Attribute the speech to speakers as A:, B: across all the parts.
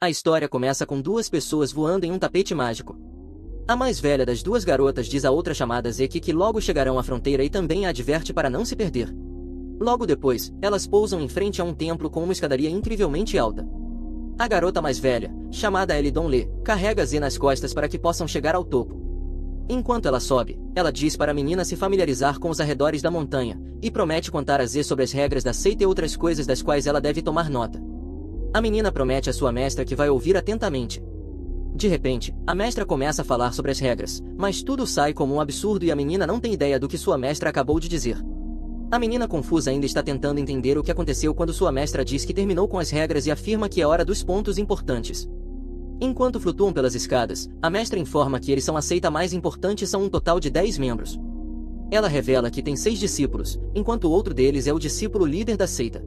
A: A história começa com duas pessoas voando em um tapete mágico. A mais velha das duas garotas diz à outra chamada Zeki que logo chegarão à fronteira e também a adverte para não se perder. Logo depois, elas pousam em frente a um templo com uma escadaria incrivelmente alta. A garota mais velha, chamada Elidonle, carrega Z nas costas para que possam chegar ao topo. Enquanto ela sobe, ela diz para a menina se familiarizar com os arredores da montanha, e promete contar a Z sobre as regras da seita e outras coisas das quais ela deve tomar nota. A menina promete à sua mestra que vai ouvir atentamente. De repente, a mestra começa a falar sobre as regras, mas tudo sai como um absurdo e a menina não tem ideia do que sua mestra acabou de dizer. A menina confusa ainda está tentando entender o que aconteceu quando sua mestra diz que terminou com as regras e afirma que é hora dos pontos importantes. Enquanto flutuam pelas escadas, a mestra informa que eles são a seita mais importante e são um total de 10 membros. Ela revela que tem 6 discípulos, enquanto o outro deles é o discípulo líder da seita.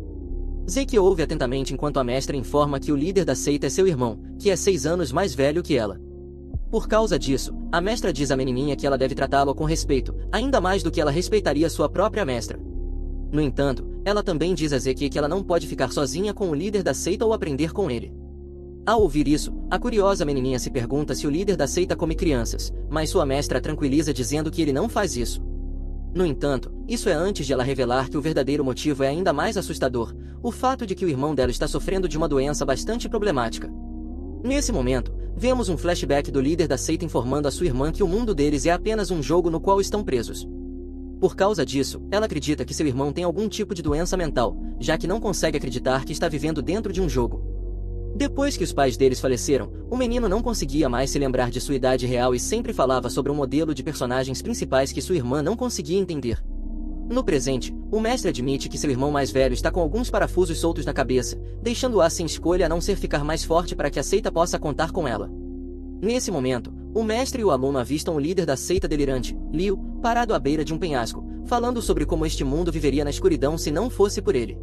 A: Zeki ouve atentamente enquanto a mestra informa que o líder da seita é seu irmão, que é 6 anos mais velho que ela. Por causa disso, a mestra diz à menininha que ela deve tratá-lo com respeito, ainda mais do que ela respeitaria sua própria mestra. No entanto, ela também diz a Zeki que ela não pode ficar sozinha com o líder da seita ou aprender com ele. Ao ouvir isso, a curiosa menininha se pergunta se o líder da seita come crianças, mas sua mestra a tranquiliza dizendo que ele não faz isso. No entanto, isso é antes de ela revelar que o verdadeiro motivo é ainda mais assustador, o fato de que o irmão dela está sofrendo de uma doença bastante problemática. Nesse momento, vemos um flashback do líder da seita informando a sua irmã que o mundo deles é apenas um jogo no qual estão presos. Por causa disso, ela acredita que seu irmão tem algum tipo de doença mental, já que não consegue acreditar que está vivendo dentro de um jogo. Depois que os pais deles faleceram, o menino não conseguia mais se lembrar de sua idade real e sempre falava sobre um modelo de personagens principais que sua irmã não conseguia entender. No presente, o mestre admite que seu irmão mais velho está com alguns parafusos soltos na cabeça, deixando-a sem escolha a não ser ficar mais forte para que a seita possa contar com ela. Nesse momento, o mestre e o aluno avistam o líder da seita delirante, Liu, parado à beira de um penhasco, falando sobre como este mundo viveria na escuridão se não fosse por ele.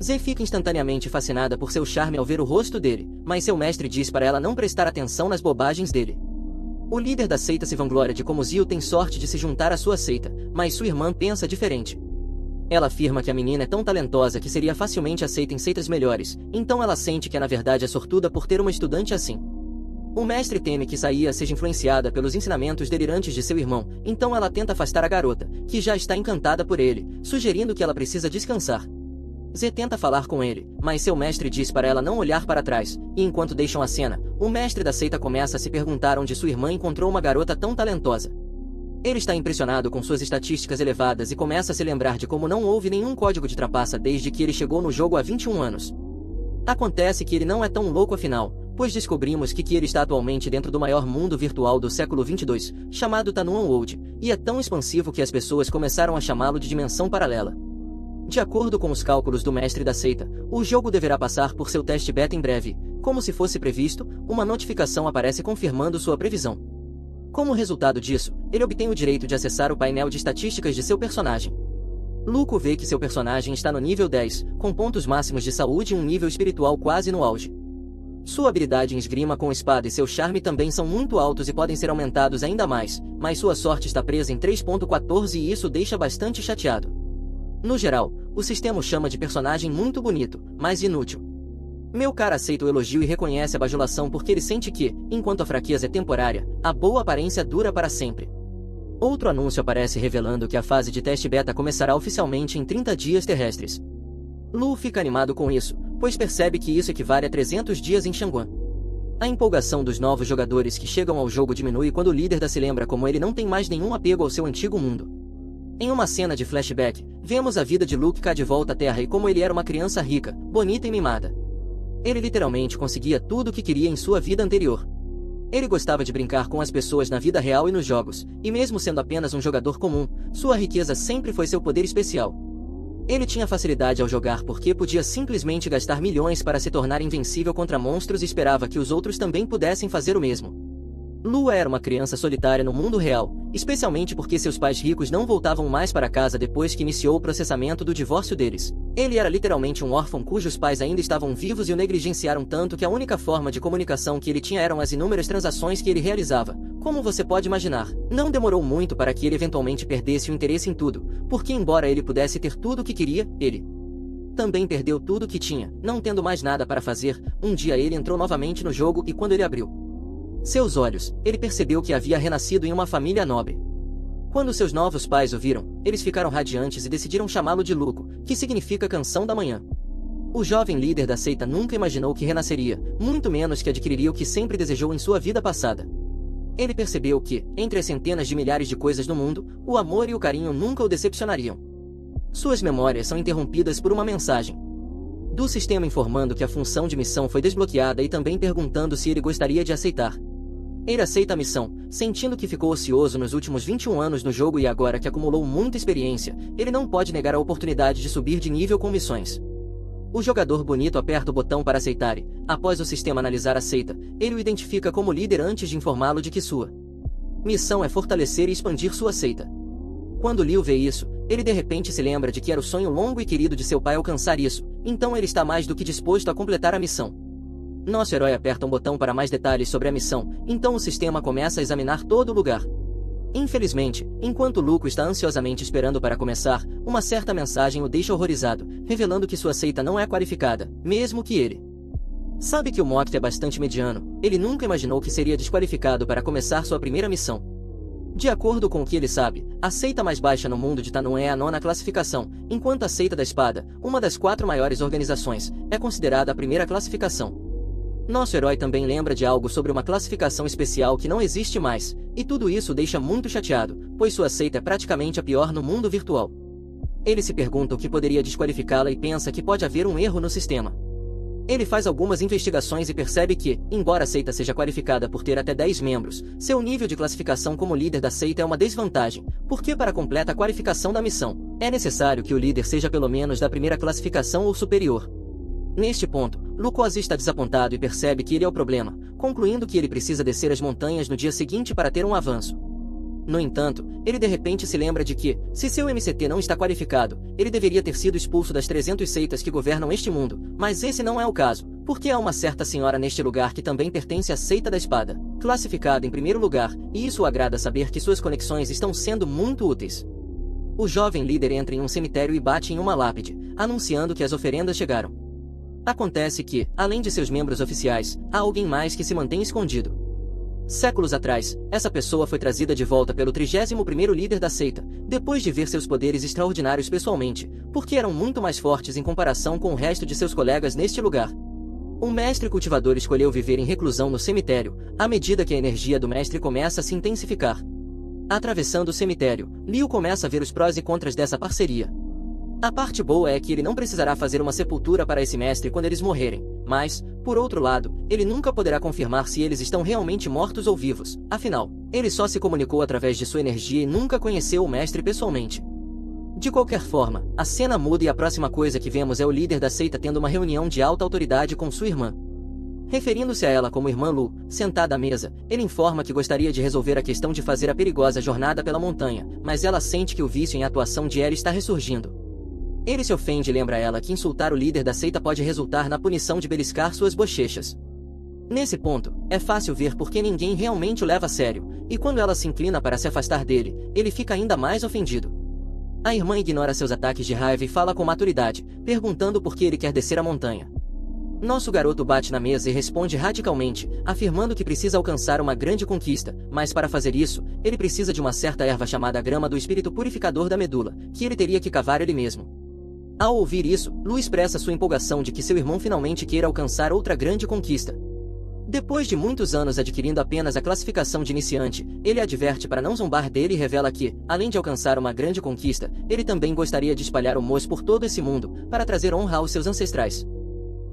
A: Zé fica instantaneamente fascinada por seu charme ao ver o rosto dele, mas seu mestre diz para ela não prestar atenção nas bobagens dele. O líder da seita se vangloria de como Zio tem sorte de se juntar à sua seita, mas sua irmã pensa diferente. Ela afirma que a menina é tão talentosa que seria facilmente aceita em seitas melhores, então ela sente que na verdade é sortuda por ter uma estudante assim. O mestre teme que Saia seja influenciada pelos ensinamentos delirantes de seu irmão, então ela tenta afastar a garota, que já está encantada por ele, sugerindo que ela precisa descansar. Zé tenta falar com ele, mas seu mestre diz para ela não olhar para trás, e enquanto deixam a cena, o mestre da seita começa a se perguntar onde sua irmã encontrou uma garota tão talentosa. Ele está impressionado com suas estatísticas elevadas e começa a se lembrar de como não houve nenhum código de trapaça desde que ele chegou no jogo há 21 anos. Acontece que ele não é tão louco afinal, pois descobrimos que ele está atualmente dentro do maior mundo virtual do século 22, chamado Tanuan World, e é tão expansivo que as pessoas começaram a chamá-lo de dimensão paralela. De acordo com os cálculos do mestre da seita, o jogo deverá passar por seu teste beta em breve. Como se fosse previsto, uma notificação aparece confirmando sua previsão. Como resultado disso, ele obtém o direito de acessar o painel de estatísticas de seu personagem. Luco vê que seu personagem está no nível 10, com pontos máximos de saúde e um nível espiritual quase no auge. Sua habilidade em esgrima com espada e seu charme também são muito altos e podem ser aumentados ainda mais, mas sua sorte está presa em 3.14 e isso deixa bastante chateado. No geral, o sistema o chama de personagem muito bonito, mas inútil. Meu cara aceita o elogio e reconhece a bajulação porque ele sente que, enquanto a fraqueza é temporária, a boa aparência dura para sempre. Outro anúncio aparece revelando que a fase de teste beta começará oficialmente em 30 dias terrestres. Lu fica animado com isso, pois percebe que isso equivale a 300 dias em Xanguan. A empolgação dos novos jogadores que chegam ao jogo diminui quando o líder se lembra como ele não tem mais nenhum apego ao seu antigo mundo. Em uma cena de flashback, vemos a vida de Luke cá de volta à Terra e como ele era uma criança rica, bonita e mimada. Ele literalmente conseguia tudo o que queria em sua vida anterior. Ele gostava de brincar com as pessoas na vida real e nos jogos, e mesmo sendo apenas um jogador comum, sua riqueza sempre foi seu poder especial. Ele tinha facilidade ao jogar porque podia simplesmente gastar milhões para se tornar invencível contra monstros e esperava que os outros também pudessem fazer o mesmo. Lua era uma criança solitária no mundo real, especialmente porque seus pais ricos não voltavam mais para casa depois que iniciou o processamento do divórcio deles. Ele era literalmente um órfão cujos pais ainda estavam vivos e o negligenciaram tanto que a única forma de comunicação que ele tinha eram as inúmeras transações que ele realizava. Como você pode imaginar, não demorou muito para que ele eventualmente perdesse o interesse em tudo, porque embora ele pudesse ter tudo o que queria, ele Também perdeu tudo que tinha, não tendo mais nada para fazer. Um dia ele entrou novamente no jogo e quando ele abriu seus olhos, ele percebeu que havia renascido em uma família nobre. Quando seus novos pais o viram, eles ficaram radiantes e decidiram chamá-lo de Luco, que significa canção da manhã. O jovem líder da seita nunca imaginou que renasceria, muito menos que adquiriria o que sempre desejou em sua vida passada. Ele percebeu que, entre as centenas de milhares de coisas no mundo, o amor e o carinho nunca o decepcionariam. Suas memórias são interrompidas por uma mensagem do sistema informando que a função de missão foi desbloqueada e também perguntando se ele gostaria de aceitar. Ele aceita a missão, sentindo que ficou ocioso nos últimos 21 anos no jogo e agora que acumulou muita experiência, ele não pode negar a oportunidade de subir de nível com missões. O jogador bonito aperta o botão para aceitar e, após o sistema analisar a seita, ele o identifica como líder antes de informá-lo de que sua missão é fortalecer e expandir sua seita. Quando Liu vê isso, ele de repente se lembra de que era o sonho longo e querido de seu pai alcançar isso, então ele está mais do que disposto a completar a missão. Nosso herói aperta um botão para mais detalhes sobre a missão, então o sistema começa a examinar todo o lugar. Infelizmente, enquanto Luco está ansiosamente esperando para começar, uma certa mensagem o deixa horrorizado, revelando que sua seita não é qualificada, mesmo que ele sabe que o Moct é bastante mediano, ele nunca imaginou que seria desqualificado para começar sua primeira missão. De acordo com o que ele sabe, a seita mais baixa no mundo de Tanun é a 9ª classificação, enquanto a seita da espada, uma das 4 maiores organizações, é considerada a primeira classificação. Nosso herói também lembra de algo sobre uma classificação especial que não existe mais, e tudo isso o deixa muito chateado, pois sua seita é praticamente a pior no mundo virtual. Ele se pergunta o que poderia desqualificá-la e pensa que pode haver um erro no sistema. Ele faz algumas investigações e percebe que, embora a seita seja qualificada por ter até 10 membros, seu nível de classificação como líder da seita é uma desvantagem, porque para completa a qualificação da missão, é necessário que o líder seja pelo menos da primeira classificação ou superior. Neste ponto, Lucosi está desapontado e percebe que ele é o problema, concluindo que ele precisa descer as montanhas no dia seguinte para ter um avanço. No entanto, ele de repente se lembra de que, se seu MCT não está qualificado, ele deveria ter sido expulso das 300 seitas que governam este mundo, mas esse não é o caso, porque há uma certa senhora neste lugar que também pertence à seita da espada, classificada em primeiro lugar, e isso o agrada saber que suas conexões estão sendo muito úteis. O jovem líder entra em um cemitério e bate em uma lápide, anunciando que as oferendas chegaram. Acontece que, além de seus membros oficiais, há alguém mais que se mantém escondido. Séculos atrás, essa pessoa foi trazida de volta pelo 31º líder da seita, depois de ver seus poderes extraordinários pessoalmente, porque eram muito mais fortes em comparação com o resto de seus colegas neste lugar. Um mestre cultivador escolheu viver em reclusão no cemitério, à medida que a energia do mestre começa a se intensificar. Atravessando o cemitério, Liu começa a ver os prós e contras dessa parceria. A parte boa é que ele não precisará fazer uma sepultura para esse mestre quando eles morrerem, mas, por outro lado, ele nunca poderá confirmar se eles estão realmente mortos ou vivos, afinal, ele só se comunicou através de sua energia e nunca conheceu o mestre pessoalmente. De qualquer forma, a cena muda e a próxima coisa que vemos é o líder da seita tendo uma reunião de alta autoridade com sua irmã. Referindo-se a ela como Irmã Lu, sentada à mesa, ele informa que gostaria de resolver a questão de fazer a perigosa jornada pela montanha, mas ela sente que o vício em atuação de Eri está ressurgindo. Ele se ofende e lembra a ela que insultar o líder da seita pode resultar na punição de beliscar suas bochechas. Nesse ponto, é fácil ver porque ninguém realmente o leva a sério, e quando ela se inclina para se afastar dele, ele fica ainda mais ofendido. A irmã ignora seus ataques de raiva e fala com maturidade, perguntando por que ele quer descer a montanha. Nosso garoto bate na mesa e responde radicalmente, afirmando que precisa alcançar uma grande conquista, mas para fazer isso, ele precisa de uma certa erva chamada grama do espírito purificador da medula, que ele teria que cavar ele mesmo. Ao ouvir isso, Lu expressa sua empolgação de que seu irmão finalmente queira alcançar outra grande conquista. Depois de muitos anos adquirindo apenas a classificação de iniciante, ele adverte para não zombar dele e revela que, além de alcançar uma grande conquista, ele também gostaria de espalhar o Mos por todo esse mundo, para trazer honra aos seus ancestrais.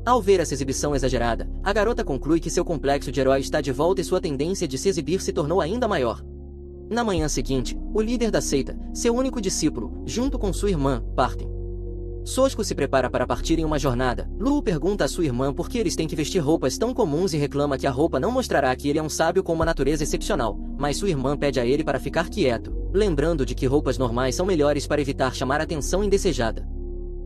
A: Ao ver essa exibição exagerada, a garota conclui que seu complexo de herói está de volta e sua tendência de se exibir se tornou ainda maior. Na manhã seguinte, o líder da seita, seu único discípulo, junto com sua irmã, partem. Sosco se prepara para partir em uma jornada. Lu pergunta a sua irmã por que eles têm que vestir roupas tão comuns e reclama que a roupa não mostrará que ele é um sábio com uma natureza excepcional, mas sua irmã pede a ele para ficar quieto, lembrando de que roupas normais são melhores para evitar chamar atenção indesejada.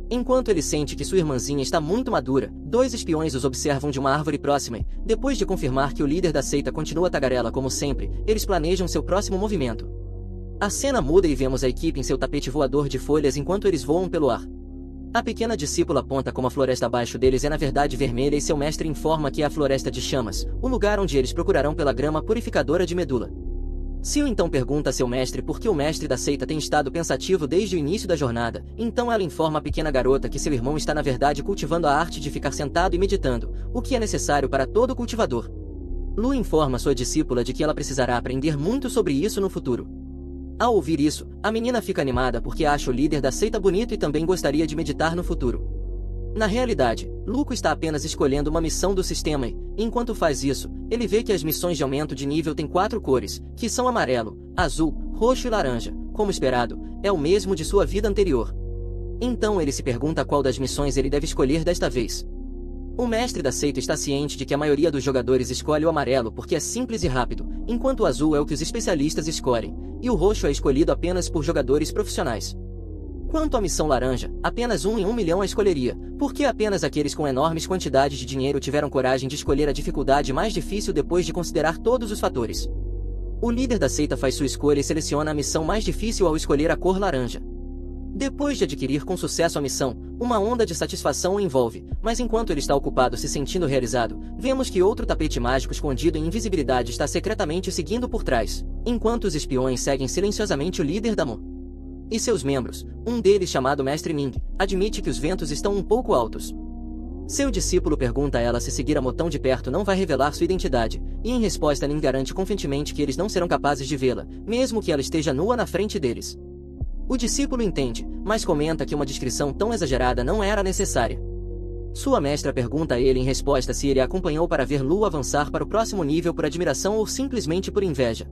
A: Enquanto ele sente que sua irmãzinha está muito madura, 2 espiões os observam de uma árvore próxima e, depois de confirmar que o líder da seita continua tagarela como sempre, eles planejam seu próximo movimento. A cena muda e vemos a equipe em seu tapete voador de folhas enquanto eles voam pelo ar. A pequena discípula aponta como a floresta abaixo deles é na verdade vermelha e seu mestre informa que é a floresta de chamas, o lugar onde eles procurarão pela grama purificadora de medula. Sio então pergunta a seu mestre por que o mestre da seita tem estado pensativo desde o início da jornada, então ela informa a pequena garota que seu irmão está na verdade cultivando a arte de ficar sentado e meditando, o que é necessário para todo cultivador. Lu informa sua discípula de que ela precisará aprender muito sobre isso no futuro. Ao ouvir isso, a menina fica animada porque acha o líder da seita bonito e também gostaria de meditar no futuro. Na realidade, Luco está apenas escolhendo uma missão do sistema e, enquanto faz isso, ele vê que as missões de aumento de nível têm 4 cores, que são amarelo, azul, roxo e laranja. Como esperado, é o mesmo de sua vida anterior. Então ele se pergunta qual das missões ele deve escolher desta vez. O mestre da seita está ciente de que a maioria dos jogadores escolhe o amarelo porque é simples e rápido, enquanto o azul é o que os especialistas escolhem, e o roxo é escolhido apenas por jogadores profissionais. Quanto à missão laranja, apenas 1 em 1 milhão a escolheria, porque apenas aqueles com enormes quantidades de dinheiro tiveram coragem de escolher a dificuldade mais difícil depois de considerar todos os fatores. O líder da seita faz sua escolha e seleciona a missão mais difícil ao escolher a cor laranja. Depois de adquirir com sucesso a missão, uma onda de satisfação o envolve, mas enquanto ele está ocupado se sentindo realizado, vemos que outro tapete mágico escondido em invisibilidade está secretamente seguindo por trás, enquanto os espiões seguem silenciosamente o líder da Mo e seus membros. Um deles, chamado Mestre Ming, admite que os ventos estão um pouco altos. Seu discípulo pergunta a ela se seguir a Mo tão de perto não vai revelar sua identidade, e em resposta Ning garante confiantemente que eles não serão capazes de vê-la, mesmo que ela esteja nua na frente deles. O discípulo entende, mas comenta que uma descrição tão exagerada não era necessária. Sua mestra pergunta a ele em resposta se ele a acompanhou para ver Lu avançar para o próximo nível por admiração ou simplesmente por inveja.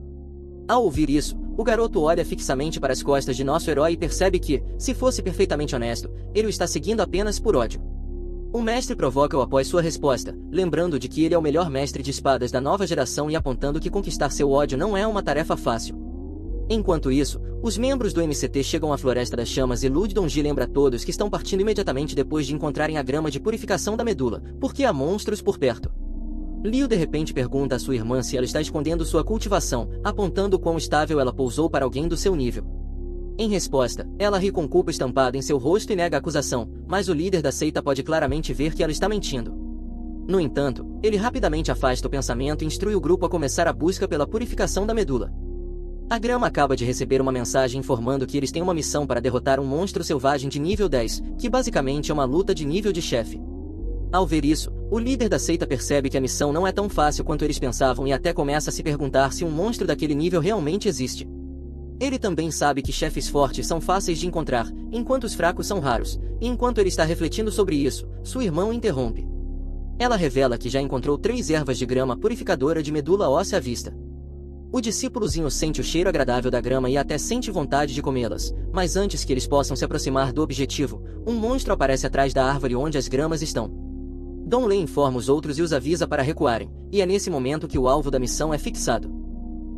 A: Ao ouvir isso, o garoto olha fixamente para as costas de nosso herói e percebe que, se fosse perfeitamente honesto, ele o está seguindo apenas por ódio. O mestre provoca-o após sua resposta, lembrando de que ele é o melhor mestre de espadas da nova geração e apontando que conquistar seu ódio não é uma tarefa fácil. Enquanto isso, os membros do MCT chegam à Floresta das Chamas e Lud Donji lembra a todos que estão partindo imediatamente depois de encontrarem a grama de purificação da medula, porque há monstros por perto. Liu de repente pergunta a sua irmã se ela está escondendo sua cultivação, apontando quão estável ela pousou para alguém do seu nível. Em resposta, ela ri com culpa estampada em seu rosto e nega a acusação, mas o líder da seita pode claramente ver que ela está mentindo. No entanto, ele rapidamente afasta o pensamento e instrui o grupo a começar a busca pela purificação da medula. A grama acaba de receber uma mensagem informando que eles têm uma missão para derrotar um monstro selvagem de nível 10, que basicamente é uma luta de nível de chefe. Ao ver isso, o líder da seita percebe que a missão não é tão fácil quanto eles pensavam e até começa a se perguntar se um monstro daquele nível realmente existe. Ele também sabe que chefes fortes são fáceis de encontrar, enquanto os fracos são raros, e enquanto ele está refletindo sobre isso, sua irmã o interrompe. Ela revela que já encontrou 3 ervas de grama purificadora de medula óssea à vista. O discípulozinho sente o cheiro agradável da grama e até sente vontade de comê-las, mas antes que eles possam se aproximar do objetivo, um monstro aparece atrás da árvore onde as gramas estão. Dong Lei informa os outros e os avisa para recuarem, e é nesse momento que o alvo da missão é fixado.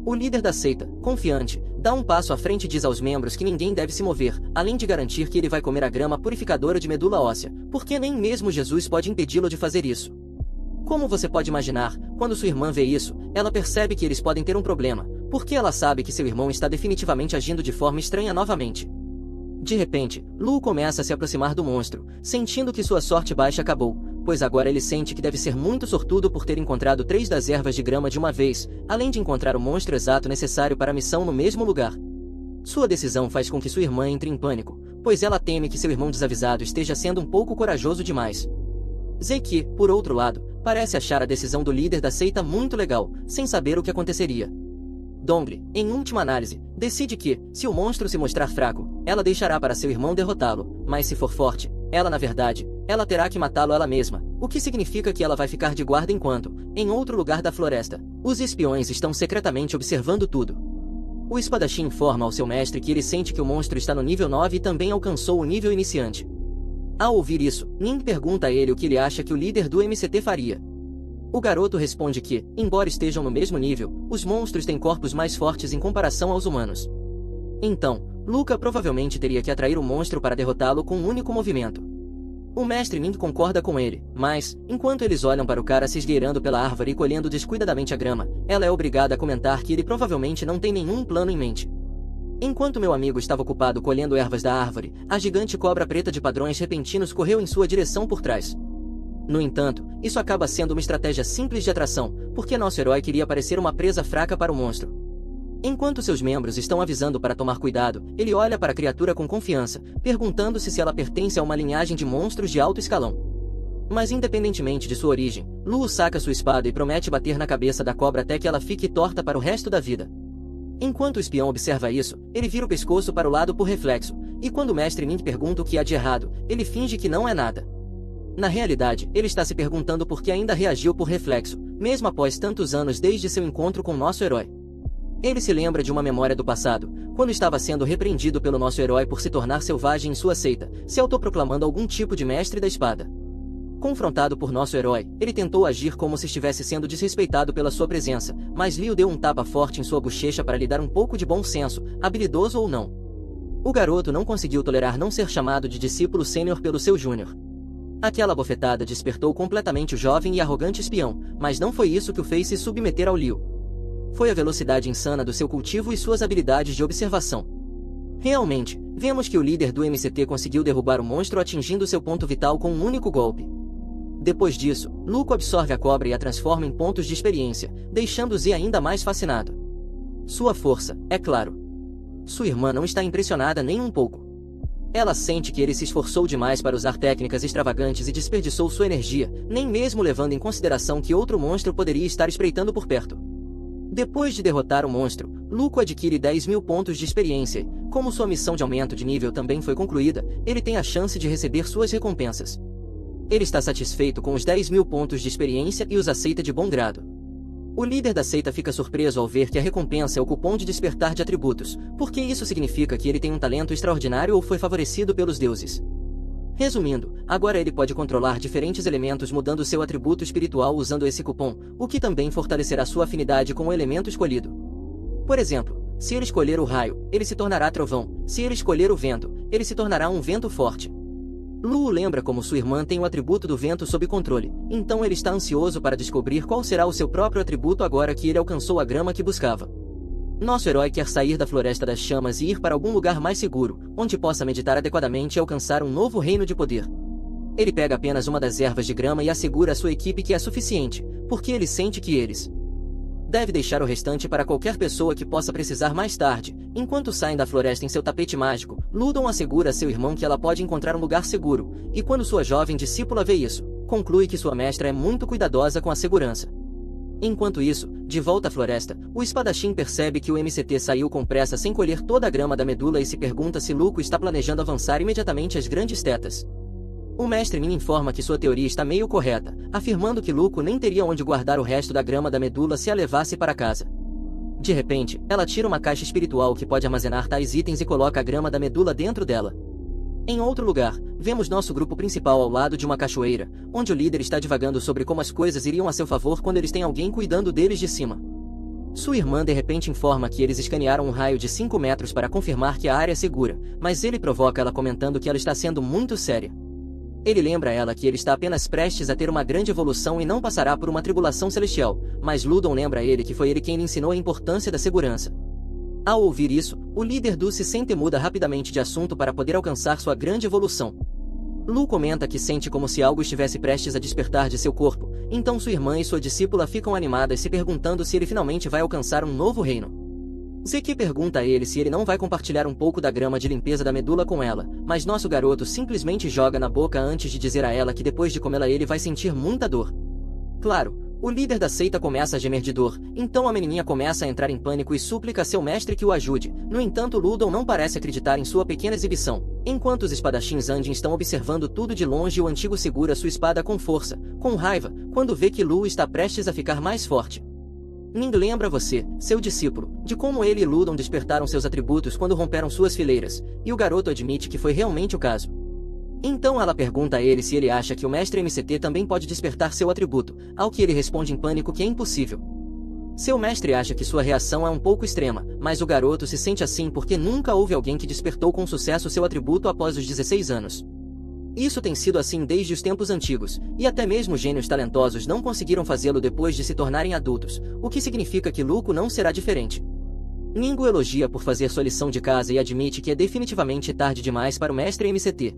A: O líder da seita, confiante, dá um passo à frente e diz aos membros que ninguém deve se mover, além de garantir que ele vai comer a grama purificadora de medula óssea, porque nem mesmo Jesus pode impedi-lo de fazer isso. Como você pode imaginar, quando sua irmã vê isso, ela percebe que eles podem ter um problema, porque ela sabe que seu irmão está definitivamente agindo de forma estranha novamente. De repente, Lu começa a se aproximar do monstro, sentindo que sua sorte baixa acabou, pois agora ele sente que deve ser muito sortudo por ter encontrado 3 das ervas de grama de uma vez, além de encontrar o monstro exato necessário para a missão no mesmo lugar. Sua decisão faz com que sua irmã entre em pânico, pois ela teme que seu irmão desavisado esteja sendo um pouco corajoso demais. Zeki, por outro lado, parece achar a decisão do líder da seita muito legal, sem saber o que aconteceria. Dongri, em última análise, decide que, se o monstro se mostrar fraco, ela deixará para seu irmão derrotá-lo, mas se for forte, na verdade, ela terá que matá-lo ela mesma, o que significa que ela vai ficar de guarda enquanto, em outro lugar da floresta, os espiões estão secretamente observando tudo. O espadachim informa ao seu mestre que ele sente que o monstro está no nível 9 e também alcançou o nível iniciante. Ao ouvir isso, Ning pergunta a ele o que ele acha que o líder do MCT faria. O garoto responde que, embora estejam no mesmo nível, os monstros têm corpos mais fortes em comparação aos humanos. Então, Luca provavelmente teria que atrair o monstro para derrotá-lo com um único movimento. O mestre Ning concorda com ele, mas, enquanto eles olham para o cara se esgueirando pela árvore e colhendo descuidadamente a grama, ela é obrigada a comentar que ele provavelmente não tem nenhum plano em mente. Enquanto meu amigo estava ocupado colhendo ervas da árvore, a gigante cobra preta de padrões repentinos correu em sua direção por trás. No entanto, isso acaba sendo uma estratégia simples de atração, porque nosso herói queria parecer uma presa fraca para o monstro. Enquanto seus membros estão avisando para tomar cuidado, ele olha para a criatura com confiança, perguntando-se se ela pertence a uma linhagem de monstros de alto escalão. Mas independentemente de sua origem, Luo saca sua espada e promete bater na cabeça da cobra até que ela fique torta para o resto da vida. Enquanto o espião observa isso, ele vira o pescoço para o lado por reflexo, e quando o mestre Ming pergunta o que há de errado, ele finge que não é nada. Na realidade, ele está se perguntando por que ainda reagiu por reflexo, mesmo após tantos anos desde seu encontro com nosso herói. Ele se lembra de uma memória do passado, quando estava sendo repreendido pelo nosso herói por se tornar selvagem em sua seita, se autoproclamando algum tipo de mestre da espada. Confrontado por nosso herói, ele tentou agir como se estivesse sendo desrespeitado pela sua presença, mas Liu deu um tapa forte em sua bochecha para lhe dar um pouco de bom senso, habilidoso ou não. O garoto não conseguiu tolerar não ser chamado de discípulo sênior pelo seu júnior. Aquela bofetada despertou completamente o jovem e arrogante espião, mas não foi isso que o fez se submeter ao Liu. Foi a velocidade insana do seu cultivo e suas habilidades de observação. Realmente, vemos que o líder do MCT conseguiu derrubar o monstro atingindo seu ponto vital com um único golpe. Depois disso, Luco absorve a cobra e a transforma em pontos de experiência, deixando Z ainda mais fascinado. Sua força, é claro. Sua irmã não está impressionada nem um pouco. Ela sente que ele se esforçou demais para usar técnicas extravagantes e desperdiçou sua energia, nem mesmo levando em consideração que outro monstro poderia estar espreitando por perto. Depois de derrotar o monstro, Luco adquire 10.000 pontos de experiência e, como sua missão de aumento de nível também foi concluída, ele tem a chance de receber suas recompensas. Ele está satisfeito com os 10.000 pontos de experiência e os aceita de bom grado. O líder da seita fica surpreso ao ver que a recompensa é o cupom de despertar de atributos, porque isso significa que ele tem um talento extraordinário ou foi favorecido pelos deuses. Resumindo, agora ele pode controlar diferentes elementos mudando seu atributo espiritual usando esse cupom, o que também fortalecerá sua afinidade com o elemento escolhido. Por exemplo, se ele escolher o raio, ele se tornará trovão, se ele escolher o vento, ele se tornará um vento forte. Luo lembra como sua irmã tem o atributo do vento sob controle, então ele está ansioso para descobrir qual será o seu próprio atributo agora que ele alcançou a grama que buscava. Nosso herói quer sair da Floresta das Chamas e ir para algum lugar mais seguro, onde possa meditar adequadamente e alcançar um novo reino de poder. Ele pega apenas uma das ervas de grama e assegura à sua equipe que é suficiente, porque ele sente que eles deve deixar o restante para qualquer pessoa que possa precisar mais tarde. Enquanto saem da floresta em seu tapete mágico, Ludon assegura a seu irmão que ela pode encontrar um lugar seguro, e quando sua jovem discípula vê isso, conclui que sua mestra é muito cuidadosa com a segurança. Enquanto isso, de volta à floresta, o espadachim percebe que o MCT saiu com pressa sem colher toda a grama da medula e se pergunta se Luco está planejando avançar imediatamente às grandes tetas. O mestre Min informa que sua teoria está meio correta, afirmando que Luco nem teria onde guardar o resto da grama da medula se a levasse para casa. De repente, ela tira uma caixa espiritual que pode armazenar tais itens e coloca a grama da medula dentro dela. Em outro lugar, vemos nosso grupo principal ao lado de uma cachoeira, onde o líder está divagando sobre como as coisas iriam a seu favor quando eles têm alguém cuidando deles de cima. Sua irmã de repente informa que eles escanearam um raio de 5 metros para confirmar que a área é segura, mas ele provoca ela comentando que ela está sendo muito séria. Ele lembra ela que ele está apenas prestes a ter uma grande evolução e não passará por uma tribulação celestial, mas Ludon lembra ele que foi ele quem lhe ensinou a importância da segurança. Ao ouvir isso, o líder Du se sente muda rapidamente de assunto para poder alcançar sua grande evolução. Lu comenta que sente como se algo estivesse prestes a despertar de seu corpo, então sua irmã e sua discípula ficam animadas se perguntando se ele finalmente vai alcançar um novo reino. Zeki pergunta a ele se ele não vai compartilhar um pouco da grama de limpeza da medula com ela, mas nosso garoto simplesmente joga na boca antes de dizer a ela que depois de comê-la ele vai sentir muita dor. Claro, o líder da seita começa a gemer de dor, então a menininha começa a entrar em pânico e suplica a seu mestre que o ajude. No entanto, Ludon não parece acreditar em sua pequena exibição. Enquanto os espadachins Andin estão observando tudo de longe, o antigo segura sua espada com força, com raiva, quando vê que Lu está prestes a ficar mais forte. Ning lembra você, seu discípulo, de como ele e Ludon despertaram seus atributos quando romperam suas fileiras, e o garoto admite que foi realmente o caso. Então ela pergunta a ele se ele acha que o mestre MCT também pode despertar seu atributo, ao que ele responde em pânico que é impossível. Seu mestre acha que sua reação é um pouco extrema, mas o garoto se sente assim porque nunca houve alguém que despertou com sucesso seu atributo após os 16 anos. Isso tem sido assim desde os tempos antigos, e até mesmo gênios talentosos não conseguiram fazê-lo depois de se tornarem adultos, o que significa que Luco não será diferente. Ningo elogia por fazer sua lição de casa e admite que é definitivamente tarde demais para o mestre MCT.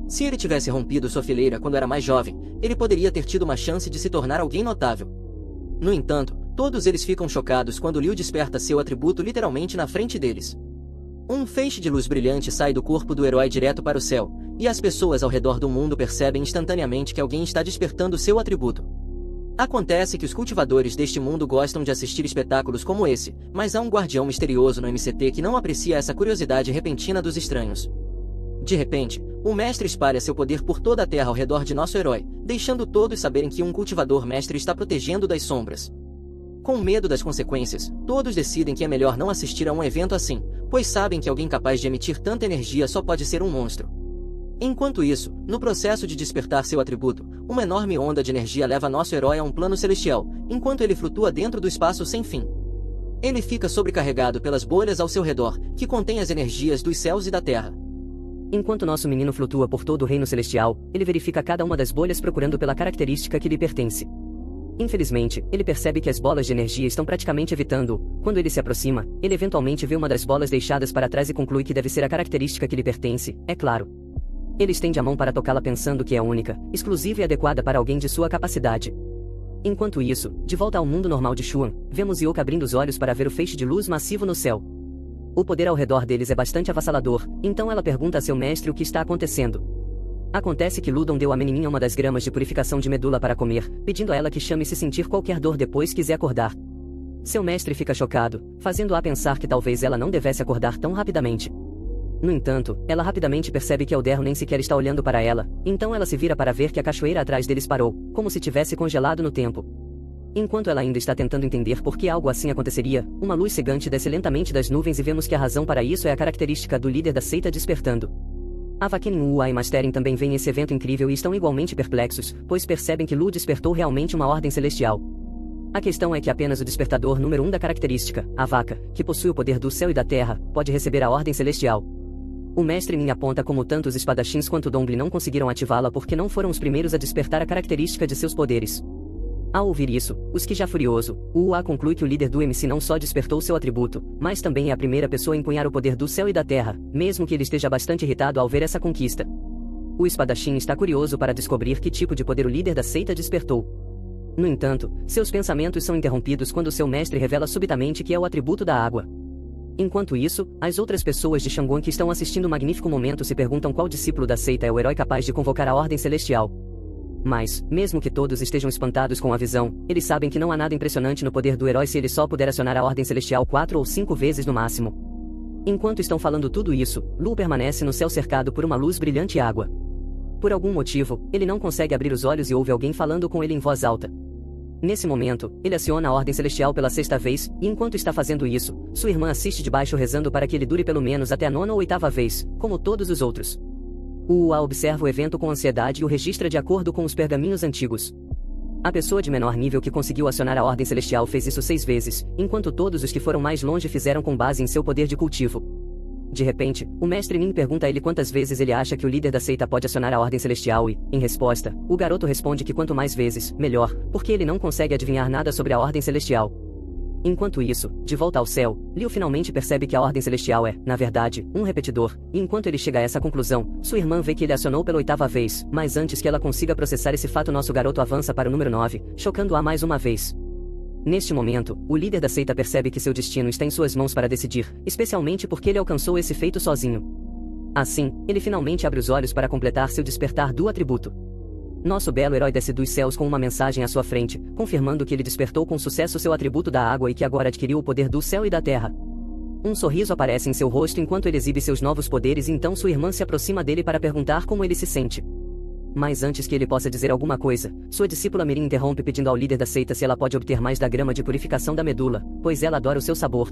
A: Se ele tivesse rompido sua fileira quando era mais jovem, ele poderia ter tido uma chance de se tornar alguém notável. No entanto, todos eles ficam chocados quando Liu desperta seu atributo literalmente na frente deles. Um feixe de luz brilhante sai do corpo do herói direto para o céu, e as pessoas ao redor do mundo percebem instantaneamente que alguém está despertando seu atributo. Acontece que os cultivadores deste mundo gostam de assistir espetáculos como esse, mas há um guardião misterioso no MCT que não aprecia essa curiosidade repentina dos estranhos. De repente, o mestre espalha seu poder por toda a terra ao redor de nosso herói, deixando todos saberem que um cultivador mestre está protegendo das sombras. Com medo das consequências, todos decidem que é melhor não assistir a um evento assim, pois sabem que alguém capaz de emitir tanta energia só pode ser um monstro. Enquanto isso, no processo de despertar seu atributo, uma enorme onda de energia leva nosso herói a um plano celestial, enquanto ele flutua dentro do espaço sem fim. Ele fica sobrecarregado pelas bolhas ao seu redor, que contêm as energias dos céus e da terra.
B: Enquanto nosso menino flutua por todo o reino celestial, ele verifica cada uma das bolhas procurando pela característica que lhe pertence. Infelizmente, ele percebe que as bolas de energia estão praticamente evitando-o. Quando ele se aproxima, ele eventualmente vê uma das bolas deixadas para trás e conclui que deve ser a característica que lhe pertence, é claro. Ele estende a mão para tocá-la pensando que é única, exclusiva e adequada para alguém de sua capacidade. Enquanto isso, de volta ao mundo normal de Xuan, vemos Yoka abrindo os olhos para ver o feixe de luz massivo no céu. O poder ao redor deles é bastante avassalador, então ela pergunta a seu mestre o que está acontecendo. Acontece que Ludon deu à menininha uma das gramas de purificação de medula para comer, pedindo a ela que chame se sentir qualquer dor depois quiser acordar. Seu mestre fica chocado, fazendo-a pensar que talvez ela não devesse acordar tão rapidamente. No entanto, ela rapidamente percebe que Elderro nem sequer está olhando para ela, então ela se vira para ver que a cachoeira atrás deles parou, como se tivesse congelado no tempo. Enquanto ela ainda está tentando entender por que algo assim aconteceria, uma luz cegante desce lentamente das nuvens e vemos que a razão para isso é a característica do líder da seita despertando. Avakenin e Uai Masterin também veem esse evento incrível e estão igualmente perplexos, pois percebem que Lu despertou realmente uma ordem celestial. A questão é que apenas o despertador número 1 da característica, a vaca, que possui o poder do céu e da terra, pode receber a ordem celestial. O mestre Nin aponta como tanto os espadachins quanto Dongli não conseguiram ativá-la porque não foram os primeiros a despertar a característica de seus poderes. Ao ouvir isso, os que já furioso, o Ua conclui que o líder do MC não só despertou seu atributo, mas também é a primeira pessoa a empunhar o poder do céu e da terra, mesmo que ele esteja bastante irritado ao ver essa conquista. O espadachim está curioso para descobrir que tipo de poder o líder da seita despertou. No entanto, seus pensamentos são interrompidos quando seu mestre revela subitamente que é o atributo da água. Enquanto isso, as outras pessoas de Shangon que estão assistindo o magnífico momento se perguntam qual discípulo da seita é o herói capaz de convocar a ordem celestial. Mas, mesmo que todos estejam espantados com a visão, eles sabem que não há nada impressionante no poder do herói se ele só puder acionar a ordem celestial 4 ou 5 vezes no máximo. Enquanto estão falando tudo isso, Lu permanece no céu cercado por uma luz brilhante e água. Por algum motivo, ele não consegue abrir os olhos e ouve alguém falando com ele em voz alta. Nesse momento, ele aciona a ordem celestial pela 6ª vez, e enquanto está fazendo isso, sua irmã assiste de baixo rezando para que ele dure pelo menos até a 9ª ou 8ª vez, como todos os outros. O Ua observa o evento com ansiedade e o registra de acordo com os pergaminhos antigos. A pessoa de menor nível que conseguiu acionar a ordem celestial fez isso 6 vezes, enquanto todos os que foram mais longe fizeram com base em seu poder de cultivo. De repente, o mestre Nin pergunta a ele quantas vezes ele acha que o líder da seita pode acionar a ordem celestial e, em resposta, o garoto responde que quanto mais vezes, melhor, porque ele não consegue adivinhar nada sobre a ordem celestial. Enquanto isso, de volta ao céu, Liu finalmente percebe que a ordem celestial é, na verdade, um repetidor, e enquanto ele chega a essa conclusão, sua irmã vê que ele acionou pela 8ª vez, mas antes que ela consiga processar esse fato nosso garoto avança para o número 9, chocando-a mais uma vez. Neste momento, o líder da seita percebe que seu destino está em suas mãos para decidir, especialmente porque ele alcançou esse feito sozinho. Assim, ele finalmente abre os olhos para completar seu despertar do atributo. Nosso belo herói desce dos céus com uma mensagem à sua frente, confirmando que ele despertou com sucesso seu atributo da água e que agora adquiriu o poder do céu e da terra. Um sorriso aparece em seu rosto enquanto ele exibe seus novos poderes e então sua irmã se aproxima dele para perguntar como ele se sente. Mas antes que ele possa dizer alguma coisa, sua discípula Mirim interrompe pedindo ao líder da seita se ela pode obter mais da grama de purificação da medula, pois ela adora o seu sabor.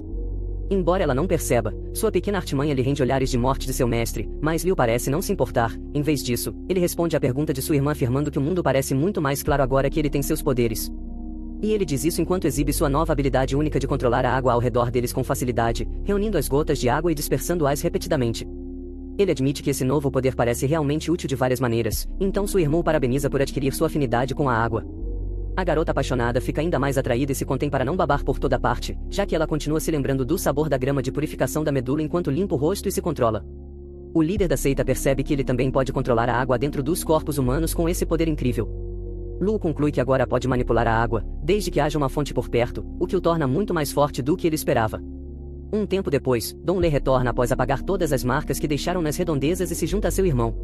B: Embora ela não perceba, sua pequena artimanha lhe rende olhares de morte de seu mestre, mas Liu parece não se importar. Em vez disso, ele responde à pergunta de sua irmã afirmando que o mundo parece muito mais claro agora que ele tem seus poderes. E ele diz isso enquanto exibe sua nova habilidade única de controlar a água ao redor deles com facilidade, reunindo as gotas de água e dispersando-as repetidamente. Ele admite que esse novo poder parece realmente útil de várias maneiras, então sua irmã o parabeniza por adquirir sua afinidade com a água. A garota apaixonada fica ainda mais atraída e se contém para não babar por toda parte, já que ela continua se lembrando do sabor da grama de purificação da medula enquanto limpa o rosto e se controla. O líder da seita percebe que ele também pode controlar a água dentro dos corpos humanos com esse poder incrível. Lu conclui que agora pode manipular a água, desde que haja uma fonte por perto, o que o torna muito mais forte do que ele esperava. Um tempo depois, Dong Le retorna após apagar todas as marcas que deixaram nas redondezas e se junta a seu irmão.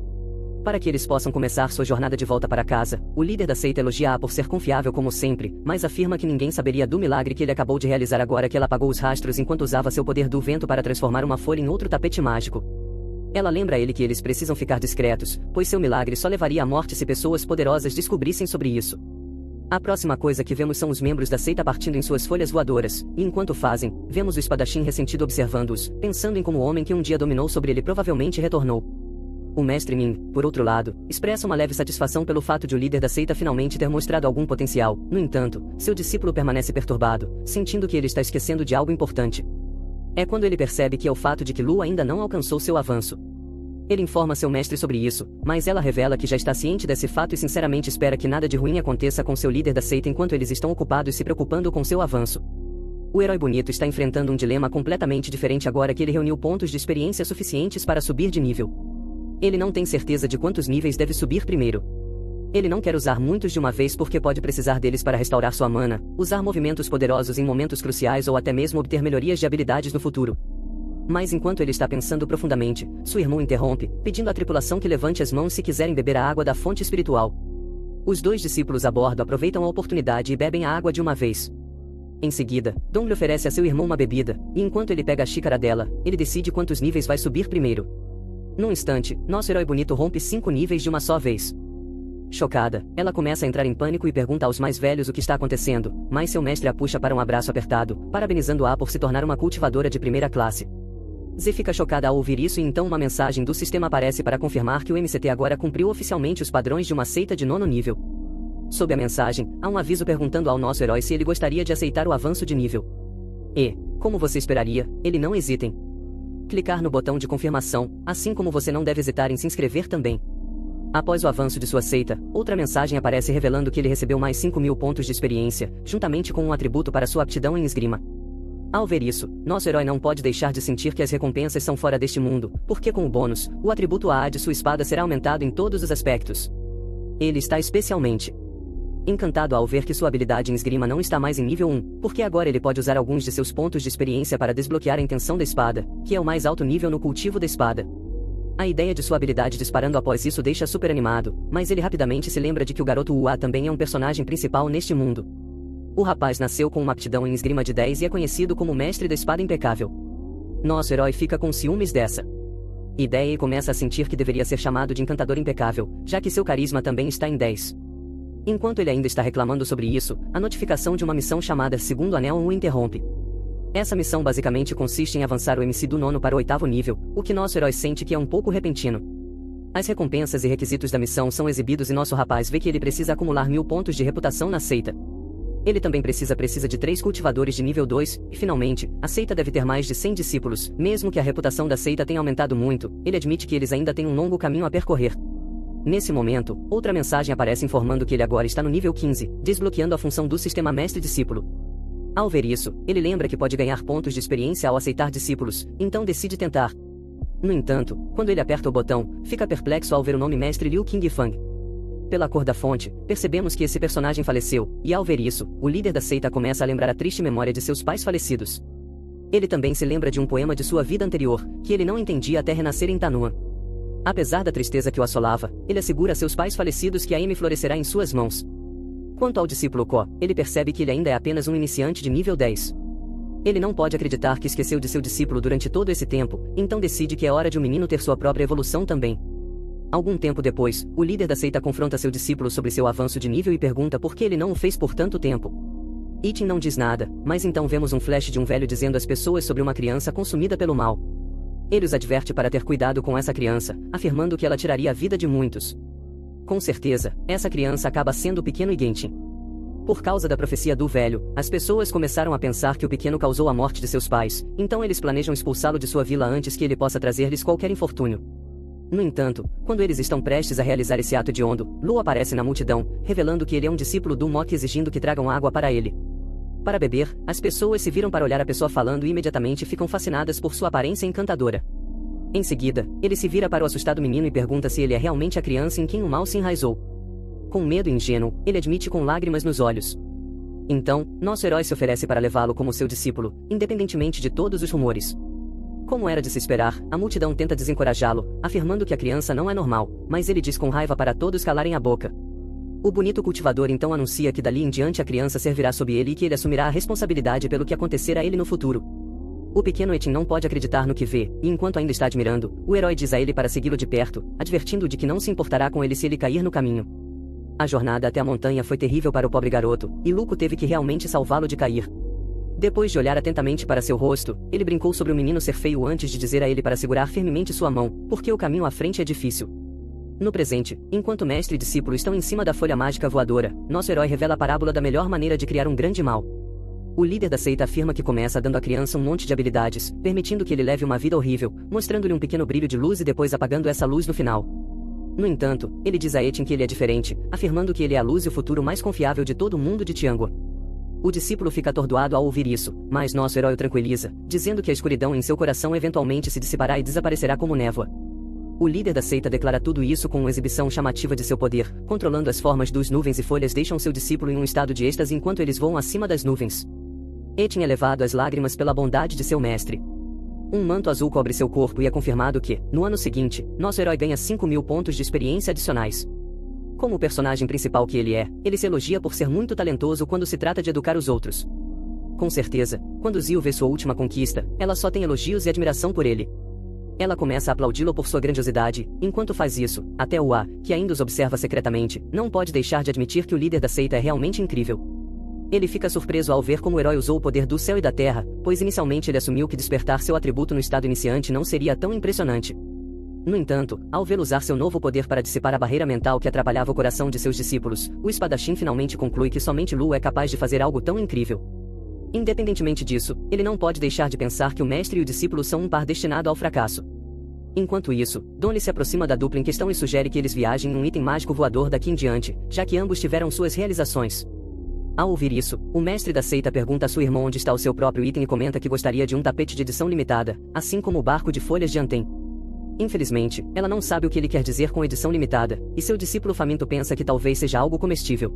B: Para que eles possam começar sua jornada de volta para casa, o líder da seita elogia-a por ser confiável como sempre, mas afirma que ninguém saberia do milagre que ele acabou de realizar agora que ela apagou os rastros enquanto usava seu poder do vento para transformar uma folha em outro tapete mágico. Ela lembra a ele que eles precisam ficar discretos, pois seu milagre só levaria à morte se pessoas poderosas descobrissem sobre isso. A próxima coisa que vemos são os membros da seita partindo em suas folhas voadoras, e enquanto fazem, vemos o espadachim ressentido observando-os, pensando em como o homem que um dia dominou sobre ele provavelmente retornou. O mestre Ming, por outro lado, expressa uma leve satisfação pelo fato de o líder da seita finalmente ter mostrado algum potencial. No entanto, seu discípulo permanece perturbado, sentindo que ele está esquecendo de algo importante. É quando ele percebe que é o fato de que Lu ainda não alcançou seu avanço. Ele informa seu mestre sobre isso, mas ela revela que já está ciente desse fato e sinceramente espera que nada de ruim aconteça com seu líder da seita enquanto eles estão ocupados se preocupando com seu avanço. O herói bonito está enfrentando um dilema completamente diferente agora que ele reuniu pontos de experiência suficientes para subir de nível. Ele não tem certeza de quantos níveis deve subir primeiro. Ele não quer usar muitos de uma vez porque pode precisar deles para restaurar sua mana, usar movimentos poderosos em momentos cruciais ou até mesmo obter melhorias de habilidades no futuro. Mas enquanto ele está pensando profundamente, seu irmão interrompe, pedindo à tripulação que levante as mãos se quiserem beber a água da fonte espiritual. Os dois discípulos a bordo aproveitam a oportunidade e bebem a água de uma vez. Em seguida, Dong lhe oferece a seu irmão uma bebida, e enquanto ele pega a xícara dela, ele decide quantos níveis vai subir primeiro. Num instante, nosso herói bonito rompe 5 níveis de uma só vez. Chocada, ela começa a entrar em pânico e pergunta aos mais velhos o que está acontecendo, mas seu mestre a puxa para um abraço apertado, parabenizando-a por se tornar uma cultivadora de primeira classe. Z fica chocada ao ouvir isso e então uma mensagem do sistema aparece para confirmar que o MCT agora cumpriu oficialmente os padrões de uma seita de 9º nível. Sob a mensagem, há um aviso perguntando ao nosso herói se ele gostaria de aceitar o avanço de nível. E, como você esperaria, ele não hesitem. Clicar no botão de confirmação, assim como você não deve hesitar em se inscrever também. Após o avanço de sua seita, outra mensagem aparece revelando que ele recebeu mais 5.000 pontos de experiência, juntamente com um atributo para sua aptidão em esgrima. Ao ver isso, nosso herói não pode deixar de sentir que as recompensas são fora deste mundo, porque com o bônus, o atributo AA de sua espada será aumentado em todos os aspectos. Ele está especialmente encantado ao ver que sua habilidade em esgrima não está mais em nível 1, porque agora ele pode usar alguns de seus pontos de experiência para desbloquear a intenção da espada, que é o mais alto nível no cultivo da espada. A ideia de sua habilidade disparando após isso deixa super animado, mas ele rapidamente se lembra de que o garoto Ua também é um personagem principal neste mundo. O rapaz nasceu com uma aptidão em esgrima de 10 e é conhecido como mestre da espada impecável. Nosso herói fica com ciúmes dessa ideia e começa a sentir que deveria ser chamado de encantador impecável, já que seu carisma também está em 10. Enquanto ele ainda está reclamando sobre isso, a notificação de uma missão chamada Segundo Anel o interrompe. Essa missão basicamente consiste em avançar o MC do 9º para o 8º nível, o que nosso herói sente que é um pouco repentino. As recompensas e requisitos da missão são exibidos e nosso rapaz vê que ele precisa acumular 1000 pontos de reputação na seita. Ele também precisa de 3 cultivadores de nível 2, e finalmente, a seita deve ter mais de 100 discípulos. Mesmo que a reputação da seita tenha aumentado muito, ele admite que eles ainda têm um longo caminho a percorrer. Nesse momento, outra mensagem aparece informando que ele agora está no nível 15, desbloqueando a função do sistema mestre-discípulo. Ao ver isso, ele lembra que pode ganhar pontos de experiência ao aceitar discípulos, então decide tentar. No entanto, quando ele aperta o botão, fica perplexo ao ver o nome mestre Liu Qingfang. Pela cor da fonte, percebemos que esse personagem faleceu, e ao ver isso, o líder da seita começa a lembrar a triste memória de seus pais falecidos. Ele também se lembra de um poema de sua vida anterior, que ele não entendia até renascer em Tanua. Apesar da tristeza que o assolava, ele assegura a seus pais falecidos que a Amy florescerá em suas mãos. Quanto ao discípulo Ko, ele percebe que ele ainda é apenas um iniciante de nível 10. Ele não pode acreditar que esqueceu de seu discípulo durante todo esse tempo, então decide que é hora de um menino ter sua própria evolução também. Algum tempo depois, o líder da seita confronta seu discípulo sobre seu avanço de nível e pergunta por que ele não o fez por tanto tempo. Itin não diz nada, mas então vemos um flash de um velho dizendo às pessoas sobre uma criança consumida pelo mal. Ele os adverte para ter cuidado com essa criança, afirmando que ela tiraria a vida de muitos. Com certeza, essa criança acaba sendo o pequeno Igentin. Por causa da profecia do velho, as pessoas começaram a pensar que o pequeno causou a morte de seus pais, então eles planejam expulsá-lo de sua vila antes que ele possa trazer-lhes qualquer infortúnio. No entanto, quando eles estão prestes a realizar esse ato hediondo, Lu aparece na multidão, revelando que ele é um discípulo do Mok exigindo que tragam água para ele. Para beber, as pessoas se viram para olhar a pessoa falando e imediatamente ficam fascinadas por sua aparência encantadora. Em seguida, ele se vira para o assustado menino e pergunta se ele é realmente a criança em quem o mal se enraizou. Com medo e ingênuo, ele admite com lágrimas nos olhos. Então, nosso herói se oferece para levá-lo como seu discípulo, independentemente de todos os rumores. Como era de se esperar, a multidão tenta desencorajá-lo, afirmando que a criança não é normal, mas ele diz com raiva para todos calarem a boca. O bonito cultivador então anuncia que dali em diante a criança servirá sob ele e que ele assumirá a responsabilidade pelo que acontecer a ele no futuro. O pequeno Etin não pode acreditar no que vê, e enquanto ainda está admirando, o herói diz a ele para segui-lo de perto, advertindo-o de que não se importará com ele se ele cair no caminho. A jornada até a montanha foi terrível para o pobre garoto, e Luco teve que realmente salvá-lo de cair. Depois de olhar atentamente para seu rosto, ele brincou sobre o menino ser feio antes de dizer a ele para segurar firmemente sua mão, porque o caminho à frente é difícil. No presente, enquanto mestre e discípulo estão em cima da folha mágica voadora, nosso herói revela a parábola da melhor maneira de criar um grande mal. O líder da seita afirma que começa dando à criança um monte de habilidades, permitindo que ele leve uma vida horrível, mostrando-lhe um pequeno brilho de luz e depois apagando essa luz no final. No entanto, ele diz a Etin que ele é diferente, afirmando que ele é a luz e o futuro mais confiável de todo o mundo de Tiangua. O discípulo fica atordoado ao ouvir isso, mas nosso herói o tranquiliza, dizendo que a escuridão em seu coração eventualmente se dissipará e desaparecerá como névoa. O líder da seita declara tudo isso com uma exibição chamativa de seu poder, controlando as formas dos nuvens e folhas deixam seu discípulo em um estado de êxtase enquanto eles voam acima das nuvens. Etin é levado às lágrimas pela bondade de seu mestre. Um manto azul cobre seu corpo e é confirmado que, no ano seguinte, nosso herói ganha 5.000 pontos de experiência adicionais. Como o personagem principal que ele é, ele se elogia por ser muito talentoso quando se trata de educar os outros. Com certeza, quando Zio vê sua última conquista, ela só tem elogios e admiração por ele. Ela começa a aplaudi-lo por sua grandiosidade, enquanto faz isso, até o A, que ainda os observa secretamente, não pode deixar de admitir que o líder da seita é realmente incrível. Ele fica surpreso ao ver como o herói usou o poder do céu e da terra, pois inicialmente ele assumiu que despertar seu atributo no estado iniciante não seria tão impressionante. No entanto, ao vê-lo usar seu novo poder para dissipar a barreira mental que atrapalhava o coração de seus discípulos, o espadachim finalmente conclui que somente Lu é capaz de fazer algo tão incrível. Independentemente disso, ele não pode deixar de pensar que o mestre e o discípulo são um par destinado ao fracasso. Enquanto isso, Donnie se aproxima da dupla em questão e sugere que eles viajem em um item mágico voador daqui em diante, já que ambos tiveram suas realizações. Ao ouvir isso, o mestre da seita pergunta a sua irmã onde está o seu próprio item e comenta que gostaria de um tapete de edição limitada, assim como o barco de folhas de Anten. Infelizmente, ela não sabe o que ele quer dizer com edição limitada, e seu discípulo faminto pensa que talvez seja algo comestível.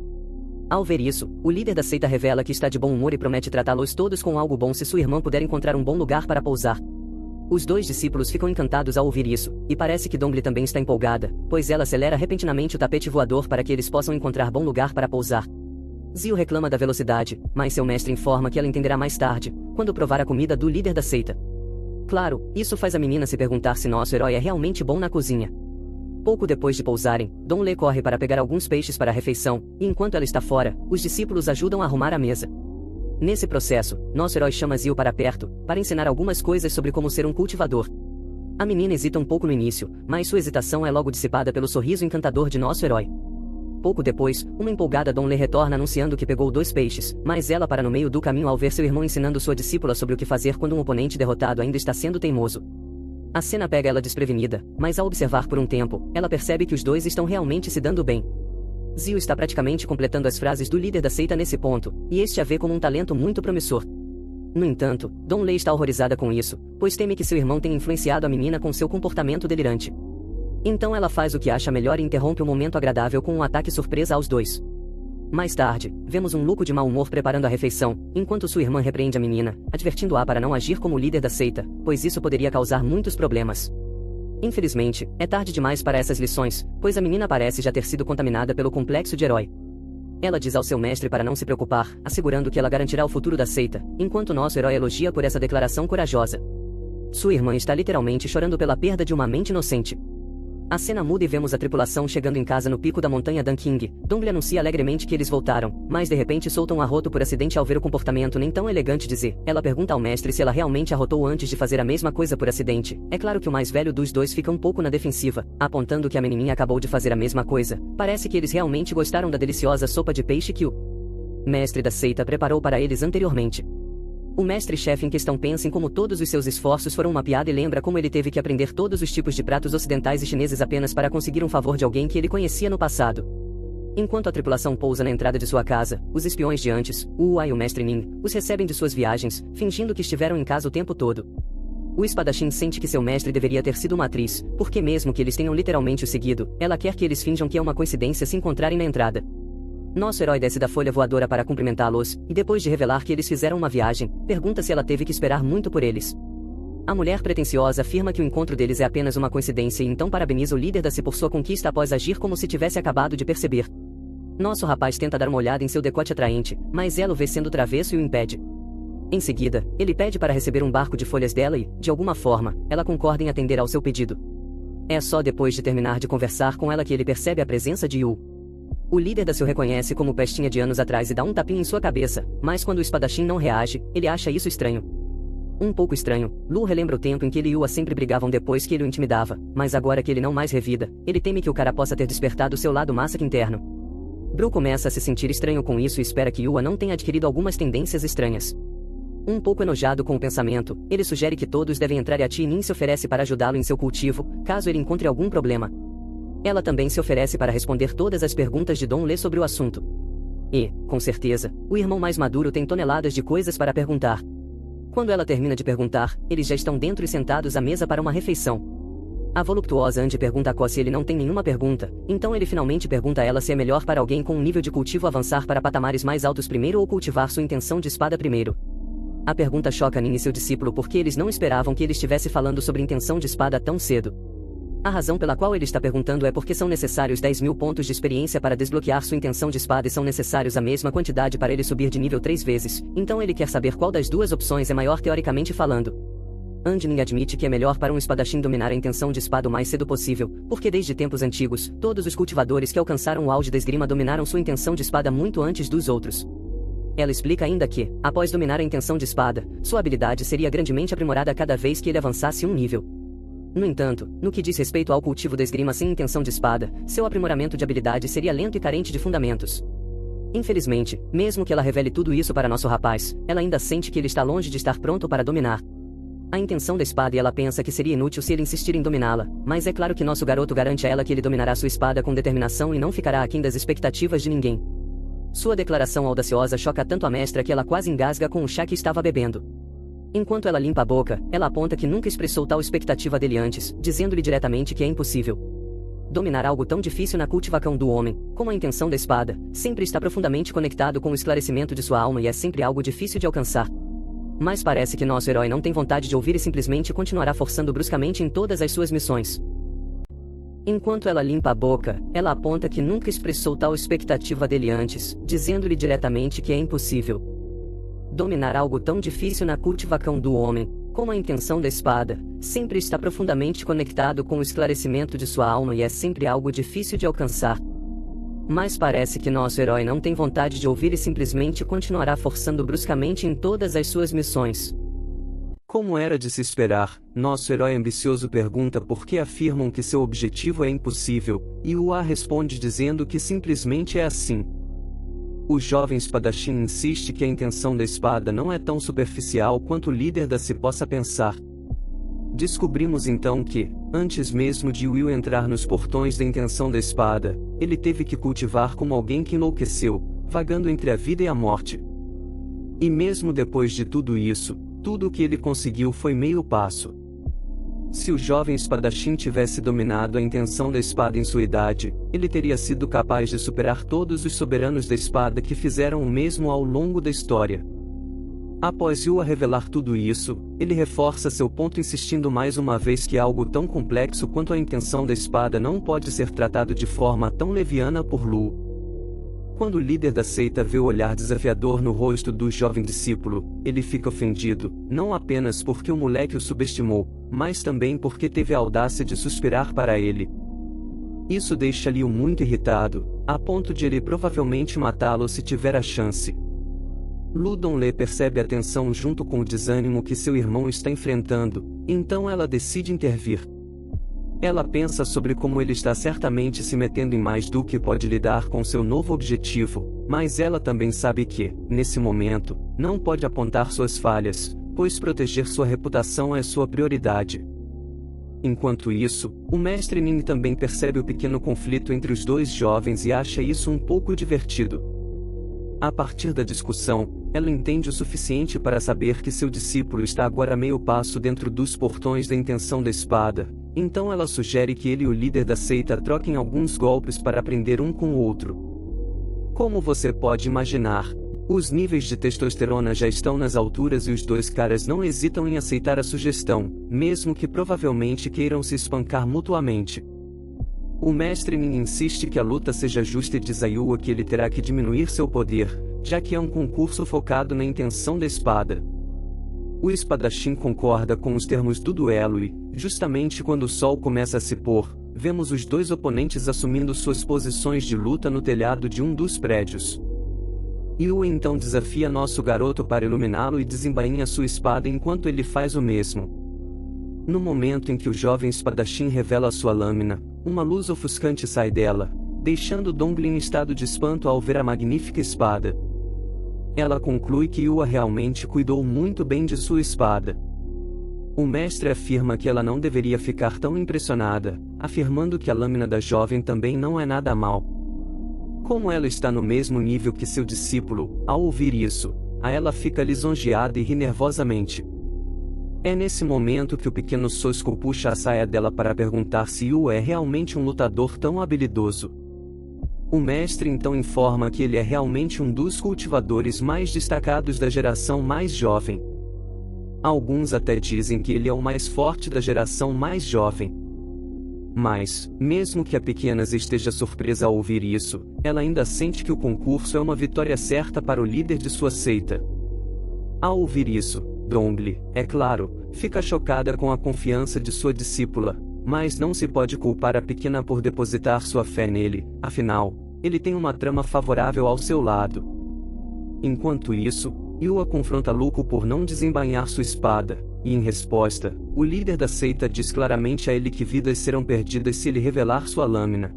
B: Ao ver isso, o líder da seita revela que está de bom humor e promete tratá-los todos com algo bom se sua irmã puder encontrar um bom lugar para pousar. Os dois discípulos ficam encantados ao ouvir isso, e parece que Dongli também está empolgada, pois ela acelera repentinamente o tapete voador para que eles possam encontrar bom lugar para pousar. Zio reclama da velocidade, mas seu mestre informa que ela entenderá mais tarde, quando provar a comida do líder da seita. Claro, isso faz a menina se perguntar se nosso herói é realmente bom na cozinha. Pouco depois de pousarem, Donley corre para pegar alguns peixes para a refeição, e enquanto ela está fora, os discípulos ajudam a arrumar a mesa. Nesse processo, nosso herói chama Zio para perto, para ensinar algumas coisas sobre como ser um cultivador. A menina hesita um pouco no início, mas sua hesitação é logo dissipada pelo sorriso encantador de nosso herói. Pouco depois, uma empolgada Donley retorna anunciando que pegou 2 peixes, mas ela para no meio do caminho ao ver seu irmão ensinando sua discípula sobre o que fazer quando um oponente derrotado ainda está sendo teimoso. A cena pega ela desprevenida, mas ao observar por um tempo, ela percebe que os dois estão realmente se dando bem. Zio está praticamente completando as frases do líder da seita nesse ponto, e este a vê como um talento muito promissor. No entanto, Donley está horrorizada com isso, pois teme que seu irmão tenha influenciado a menina com seu comportamento delirante. Então ela faz o que acha melhor e interrompe o momento agradável com um ataque surpresa aos dois. Mais tarde, vemos um Luco de mau humor preparando a refeição, enquanto sua irmã repreende a menina, advertindo-a para não agir como líder da seita, pois isso poderia causar muitos problemas. Infelizmente, é tarde demais para essas lições, pois a menina parece já ter sido contaminada pelo complexo de herói. Ela diz ao seu mestre para não se preocupar, assegurando que ela garantirá o futuro da seita, enquanto nosso herói elogia por essa declaração corajosa. Sua irmã está literalmente chorando pela perda de uma mente inocente. A cena muda e vemos a tripulação chegando em casa no pico da montanha Danking. Dongli anuncia alegremente que eles voltaram, mas de repente soltam um arroto por acidente ao ver o comportamento nem tão elegante de Z. Ela pergunta ao mestre se ela realmente arrotou antes de fazer a mesma coisa por acidente. É claro que o mais velho dos dois fica um pouco na defensiva, apontando que a menininha acabou de fazer a mesma coisa. Parece que eles realmente gostaram da deliciosa sopa de peixe que o mestre da seita preparou para eles anteriormente. O mestre-chefe em questão pensa em como todos os seus esforços foram uma piada e lembra como ele teve que aprender todos os tipos de pratos ocidentais e chineses apenas para conseguir um favor de alguém que ele conhecia no passado. Enquanto a tripulação pousa na entrada de sua casa, os espiões de antes, Ua e o mestre Ning, os recebem de suas viagens, fingindo que estiveram em casa o tempo todo. O espadachim sente que seu mestre deveria ter sido uma atriz, porque mesmo que eles tenham literalmente o seguido, ela quer que eles finjam que é uma coincidência se encontrarem na entrada. Nosso herói desce da folha voadora para cumprimentá-los, e depois de revelar que eles fizeram uma viagem, pergunta se ela teve que esperar muito por eles. A mulher pretensiosa afirma que o encontro deles é apenas uma coincidência e então parabeniza o líder da Si por sua conquista após agir como se tivesse acabado de perceber. Nosso rapaz tenta dar uma olhada em seu decote atraente, mas ela o vê sendo travesso e o impede. Em seguida, ele pede para receber um barco de folhas dela e, de alguma forma, ela concorda em atender ao seu pedido. É só depois de terminar de conversar com ela que ele percebe a presença de Yu. O líder da Sil reconhece como pestinha de anos atrás e dá um tapinha em sua cabeça, mas quando o espadachim não reage, ele acha isso estranho. Um pouco estranho, Lu relembra o tempo em que ele e Ua sempre brigavam depois que ele o intimidava, mas agora que ele não mais revida, ele teme que o cara possa ter despertado seu lado massacre interno. Bru começa a se sentir estranho com isso e espera que Ua não tenha adquirido algumas tendências estranhas. Um pouco enojado com o pensamento, ele sugere que todos devem entrar e a Nin se oferece para ajudá-lo em seu cultivo, caso ele encontre algum problema. Ela também se oferece para responder todas as perguntas de Dong Lê sobre o assunto. E, com certeza, o irmão mais maduro tem toneladas de coisas para perguntar. Quando ela termina de perguntar, eles já estão dentro e sentados à mesa para uma refeição. A voluptuosa Andy pergunta a Ko se ele não tem nenhuma pergunta, então ele finalmente pergunta a ela se é melhor para alguém com um nível de cultivo avançar para patamares mais altos primeiro ou cultivar sua intenção de espada primeiro. A pergunta choca Nin e seu discípulo porque eles não esperavam que ele estivesse falando sobre intenção de espada tão cedo. A razão pela qual ele está perguntando é porque são necessários 10.000 pontos de experiência para desbloquear sua intenção de espada e são necessários a mesma quantidade para ele subir de nível 3 vezes, então ele quer saber qual das duas opções é maior teoricamente falando. Andning admite que é melhor para um espadachim dominar a intenção de espada o mais cedo possível, porque desde tempos antigos, todos os cultivadores que alcançaram o auge da esgrima dominaram sua intenção de espada muito antes dos outros. Ela explica ainda que, após dominar a intenção de espada, sua habilidade seria grandemente aprimorada cada vez que ele avançasse um nível. No entanto, no que diz respeito ao cultivo da esgrima sem intenção de espada, seu aprimoramento de habilidade seria lento e carente de fundamentos. Infelizmente, mesmo que ela revele tudo isso para nosso rapaz, ela ainda sente que ele está longe de estar pronto para dominar a intenção da espada e ela pensa que seria inútil se ele insistir em dominá-la, mas é claro que nosso garoto garante a ela que ele dominará sua espada com determinação e não ficará aquém das expectativas de ninguém. Sua declaração audaciosa choca tanto a mestra que ela quase engasga com o chá que estava bebendo. Enquanto ela limpa a boca, ela aponta que nunca expressou tal expectativa dele antes, dizendo-lhe diretamente que é impossível. Dominar algo tão difícil na cultivação do homem, como a intenção da espada, sempre está profundamente conectado com o esclarecimento de sua alma e é sempre algo difícil de alcançar. Mas parece que nosso herói não tem vontade de ouvir e simplesmente continuará forçando bruscamente em todas as suas missões. Enquanto ela limpa a boca, ela aponta que nunca expressou tal expectativa dele antes, dizendo-lhe diretamente que é impossível. Dominar algo tão difícil na cultivação do homem, como a intenção da espada, sempre está profundamente conectado com o esclarecimento de sua alma e é sempre algo difícil de alcançar. Mas parece que nosso herói não tem vontade de ouvir e simplesmente continuará forçando bruscamente em todas as suas missões.
C: Como era de se esperar, nosso herói ambicioso pergunta por que afirmam que seu objetivo é impossível, e Ua responde dizendo que simplesmente é assim. O jovem espadachim insiste que a intenção da espada não é tão superficial quanto o líder da Si possa pensar. Descobrimos então que, antes mesmo de Will entrar nos portões da intenção da espada, ele teve que cultivar como alguém que enlouqueceu, vagando entre a vida e a morte. E mesmo depois de tudo isso, tudo o que ele conseguiu foi meio passo. Se o jovem espadachim tivesse dominado a intenção da espada em sua idade, ele teria sido capaz de superar todos os soberanos da espada que fizeram o mesmo ao longo da história. Após Ua revelar tudo isso, ele reforça seu ponto insistindo mais uma vez que algo tão complexo quanto a intenção da espada não pode ser tratado de forma tão leviana por Lu. Quando o líder da seita vê o olhar desafiador no rosto do jovem discípulo, ele fica ofendido, não apenas porque o moleque o subestimou, mas também porque teve a audácia de suspirar para ele. Isso deixa Liu muito irritado, a ponto de ele provavelmente matá-lo se tiver a chance. Lu Donglê percebe a tensão junto com o desânimo que seu irmão está enfrentando, então ela decide intervir. Ela pensa sobre como ele está certamente se metendo em mais do que pode lidar com seu novo objetivo, mas ela também sabe que, nesse momento, não pode apontar suas falhas, pois proteger sua reputação é sua prioridade. Enquanto isso, o mestre Ning também percebe o pequeno conflito entre os dois jovens e acha isso um pouco divertido. A partir da discussão, ela entende o suficiente para saber que seu discípulo está agora meio passo dentro dos portões da intenção da espada, então ela sugere que ele e o líder da seita troquem alguns golpes para aprender um com o outro. Como você pode imaginar, os níveis de testosterona já estão nas alturas e os dois caras não hesitam em aceitar a sugestão, mesmo que provavelmente queiram se espancar mutuamente. O mestre Nin insiste que a luta seja justa e diz a Yua que ele terá que diminuir seu poder, já que é um concurso focado na intenção da espada. O espadachim concorda com os termos do duelo e, justamente quando o sol começa a se pôr, vemos os dois oponentes assumindo suas posições de luta no telhado de um dos prédios. Yua então desafia nosso garoto para iluminá-lo e desembainha sua espada enquanto ele faz o mesmo. No momento em que o jovem espadachim revela sua lâmina, uma luz ofuscante sai dela, deixando Dongli em estado de espanto ao ver a magnífica espada. Ela conclui que Yua realmente cuidou muito bem de sua espada. O mestre afirma que ela não deveria ficar tão impressionada, afirmando que a lâmina da jovem também não é nada mal. Como ela está no mesmo nível que seu discípulo, ao ouvir isso, a ela fica lisonjeada e ri nervosamente. É nesse momento que o pequeno Sosco puxa a saia dela para perguntar se Yua é realmente um lutador tão habilidoso. O mestre então informa que ele é realmente um dos cultivadores mais destacados da geração mais jovem. Alguns até dizem que ele é o mais forte da geração mais jovem. Mas, mesmo que a pequena esteja surpresa ao ouvir isso, ela ainda sente que o concurso é uma vitória certa para o líder de sua seita. Ao ouvir isso, Dongli, é claro, fica chocada com a confiança de sua discípula, mas não se pode culpar a pequena por depositar sua fé nele, afinal, ele tem uma trama favorável ao seu lado. Enquanto isso, Yua confronta Luco por não desembainhar sua espada, e em resposta, o líder da seita diz claramente a ele que vidas serão perdidas se ele revelar sua lâmina.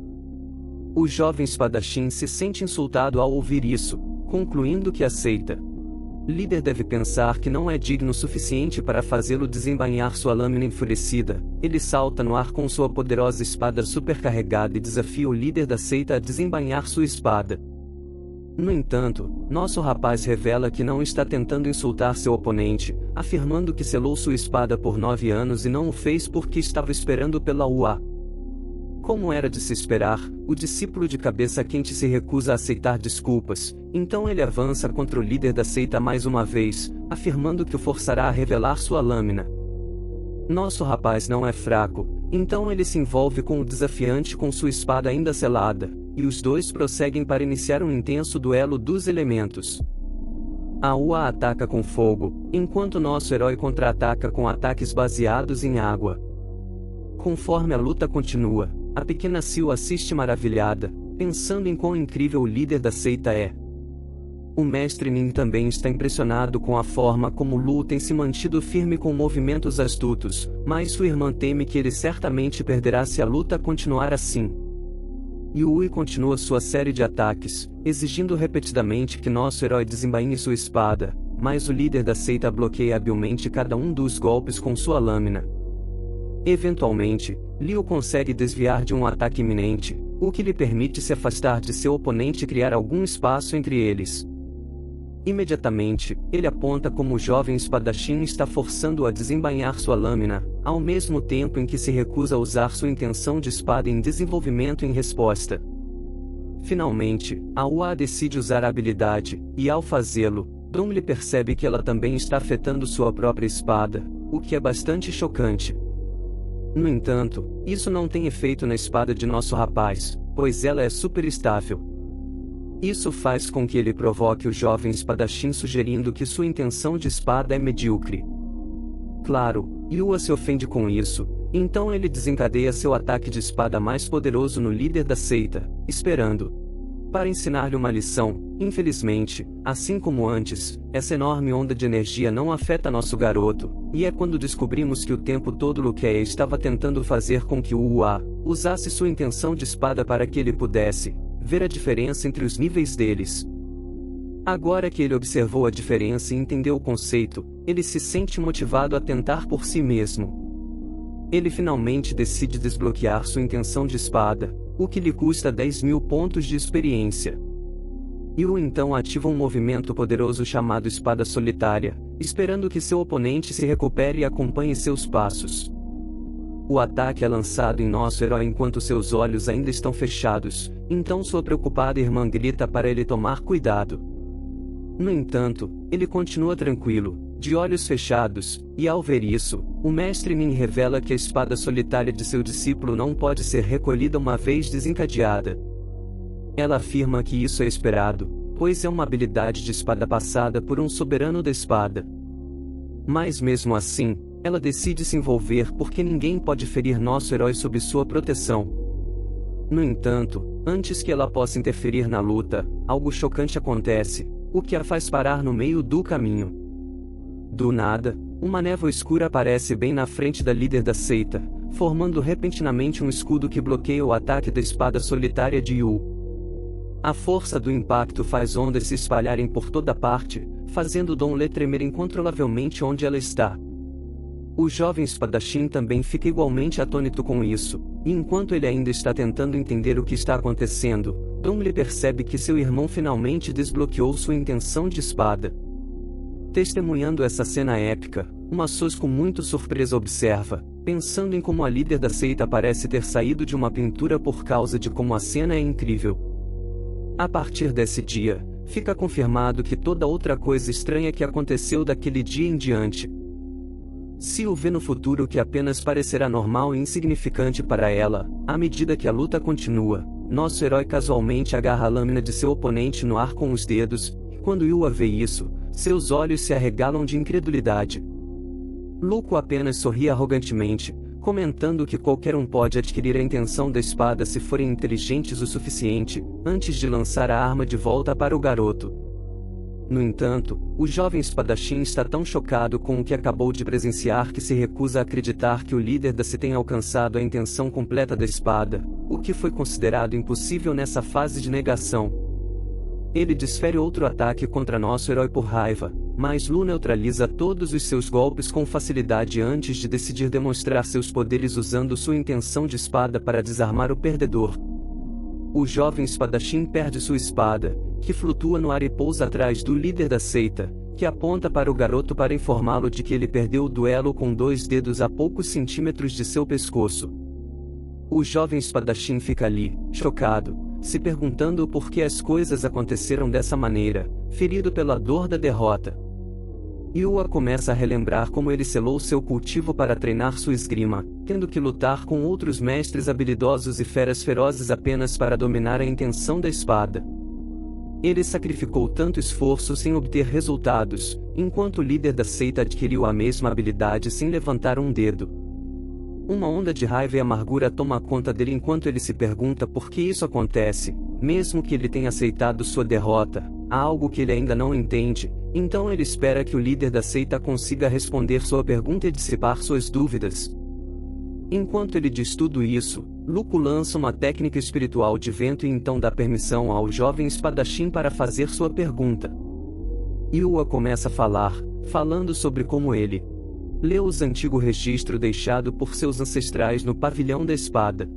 C: O jovem espadachim se sente insultado ao ouvir isso, concluindo que a seita líder deve pensar que não é digno o suficiente para fazê-lo desembainhar sua lâmina enfurecida. Ele salta no ar com sua poderosa espada supercarregada e desafia o líder da seita a desembainhar sua espada. No entanto, nosso rapaz revela que não está tentando insultar seu oponente, afirmando que selou sua espada por 9 anos e não o fez porque estava esperando pela Ua. Como era de se esperar, o discípulo de cabeça quente se recusa a aceitar desculpas, então ele avança contra o líder da seita mais uma vez, afirmando que o forçará a revelar sua lâmina. Nosso rapaz não é fraco, então ele se envolve com o desafiante com sua espada ainda selada, e os dois prosseguem para iniciar um intenso duelo dos elementos. A Ua ataca com fogo, enquanto nosso herói contra-ataca com ataques baseados em água. Conforme a luta continua, a pequena Sil assiste maravilhada, pensando em quão incrível o líder da seita é. O mestre Nin também está impressionado com a forma como Lu tem se mantido firme com movimentos astutos, mas sua irmã teme que ele certamente perderá se a luta continuar assim. Yui continua sua série de ataques, exigindo repetidamente que nosso herói desembainhe sua espada, mas o líder da seita bloqueia habilmente cada um dos golpes com sua lâmina. Eventualmente, Liu consegue desviar de um ataque iminente, o que lhe permite se afastar de seu oponente e criar algum espaço entre eles. Imediatamente, ele aponta como o jovem espadachim está forçando-o a desembainhar sua lâmina, ao mesmo tempo em que se recusa a usar sua intenção de espada em desenvolvimento em resposta. Finalmente, a Ua decide usar a habilidade, e ao fazê-lo, Dongli percebe que ela também está afetando sua própria espada, o que é bastante chocante. No entanto, isso não tem efeito na espada de nosso rapaz, pois ela é super estável. Isso faz com que ele provoque o jovem espadachim sugerindo que sua intenção de espada é medíocre. Claro, Yua se ofende com isso, então ele desencadeia seu ataque de espada mais poderoso no líder da seita, esperando para ensinar-lhe uma lição. Infelizmente, assim como antes, essa enorme onda de energia não afeta nosso garoto, e é quando descobrimos que o tempo todo Luqueia estava tentando fazer com que o Ua usasse sua intenção de espada para que ele pudesse ver a diferença entre os níveis deles. Agora que ele observou a diferença e entendeu o conceito, ele se sente motivado a tentar por si mesmo. Ele finalmente decide desbloquear sua intenção de espada, o que lhe custa 10.000 pontos de experiência. Yu então ativa um movimento poderoso chamado Espada Solitária, esperando que seu oponente se recupere e acompanhe seus passos. O ataque é lançado em nosso herói enquanto seus olhos ainda estão fechados, então sua preocupada irmã grita para ele tomar cuidado. No entanto, ele continua tranquilo, de olhos fechados, e ao ver isso, o mestre Nin revela que a espada solitária de seu discípulo não pode ser recolhida uma vez desencadeada. Ela afirma que isso é esperado, pois é uma habilidade de espada passada por um soberano da espada. Mas mesmo assim, ela decide se envolver porque ninguém pode ferir nosso herói sob sua proteção. No entanto, antes que ela possa interferir na luta, algo chocante acontece, o que a faz parar no meio do caminho. Do nada, uma névoa escura aparece bem na frente da líder da seita, formando repentinamente um escudo que bloqueia o ataque da espada solitária de Yu. A força do impacto faz ondas se espalharem por toda parte, fazendo Dong Lê tremer incontrolavelmente onde ela está. O jovem espadachim também fica igualmente atônito com isso, e enquanto ele ainda está tentando entender o que está acontecendo, Dong Lê percebe que seu irmão finalmente desbloqueou sua intenção de espada. Testemunhando essa cena épica, uma Sos com muito surpresa observa, pensando em como a líder da seita parece ter saído de uma pintura por causa de como a cena é incrível. A partir desse dia, fica confirmado que toda outra coisa estranha que aconteceu daquele dia em diante se o vê no futuro que apenas parecerá normal e insignificante para ela, à medida que a luta continua, nosso herói casualmente agarra a lâmina de seu oponente no ar com os dedos, e quando Yua vê isso, seus olhos se arregalam de incredulidade. Luco apenas sorri arrogantemente, comentando que qualquer um pode adquirir a intenção da espada se forem inteligentes o suficiente, antes de lançar a arma de volta para o garoto. No entanto, o jovem espadachim está tão chocado com o que acabou de presenciar que se recusa a acreditar que o líder da se tenha alcançado a intenção completa da espada, o que foi considerado impossível nessa fase de negação. Ele desfere outro ataque contra nosso herói por raiva, mas Lu neutraliza todos os seus golpes com facilidade antes de decidir demonstrar seus poderes usando sua intenção de espada para desarmar o perdedor. O jovem espadachim perde sua espada, que flutua no ar e pousa atrás do líder da seita, que aponta para o garoto para informá-lo de que ele perdeu o duelo com 2 dedos a poucos centímetros de seu pescoço. O jovem espadachim fica ali, chocado, se perguntando por que as coisas aconteceram dessa maneira, ferido pela dor da derrota. Yua começa a relembrar como ele selou seu cultivo para treinar sua esgrima, tendo que lutar com outros mestres habilidosos e feras ferozes apenas para dominar a intenção da espada. Ele sacrificou tanto esforço sem obter resultados, enquanto o líder da seita adquiriu a mesma habilidade sem levantar um dedo. Uma onda de raiva e amargura toma conta dele enquanto ele se pergunta por que isso acontece, mesmo que ele tenha aceitado sua derrota, há algo que ele ainda não entende, então ele espera que o líder da seita consiga responder sua pergunta e dissipar suas dúvidas. Enquanto ele diz tudo isso, Luco lança uma técnica espiritual de vento e então dá permissão ao jovem espadachim para fazer sua pergunta. Yua começa a falar, falando sobre como ele leu os antigo registro deixado por seus ancestrais no pavilhão da espada.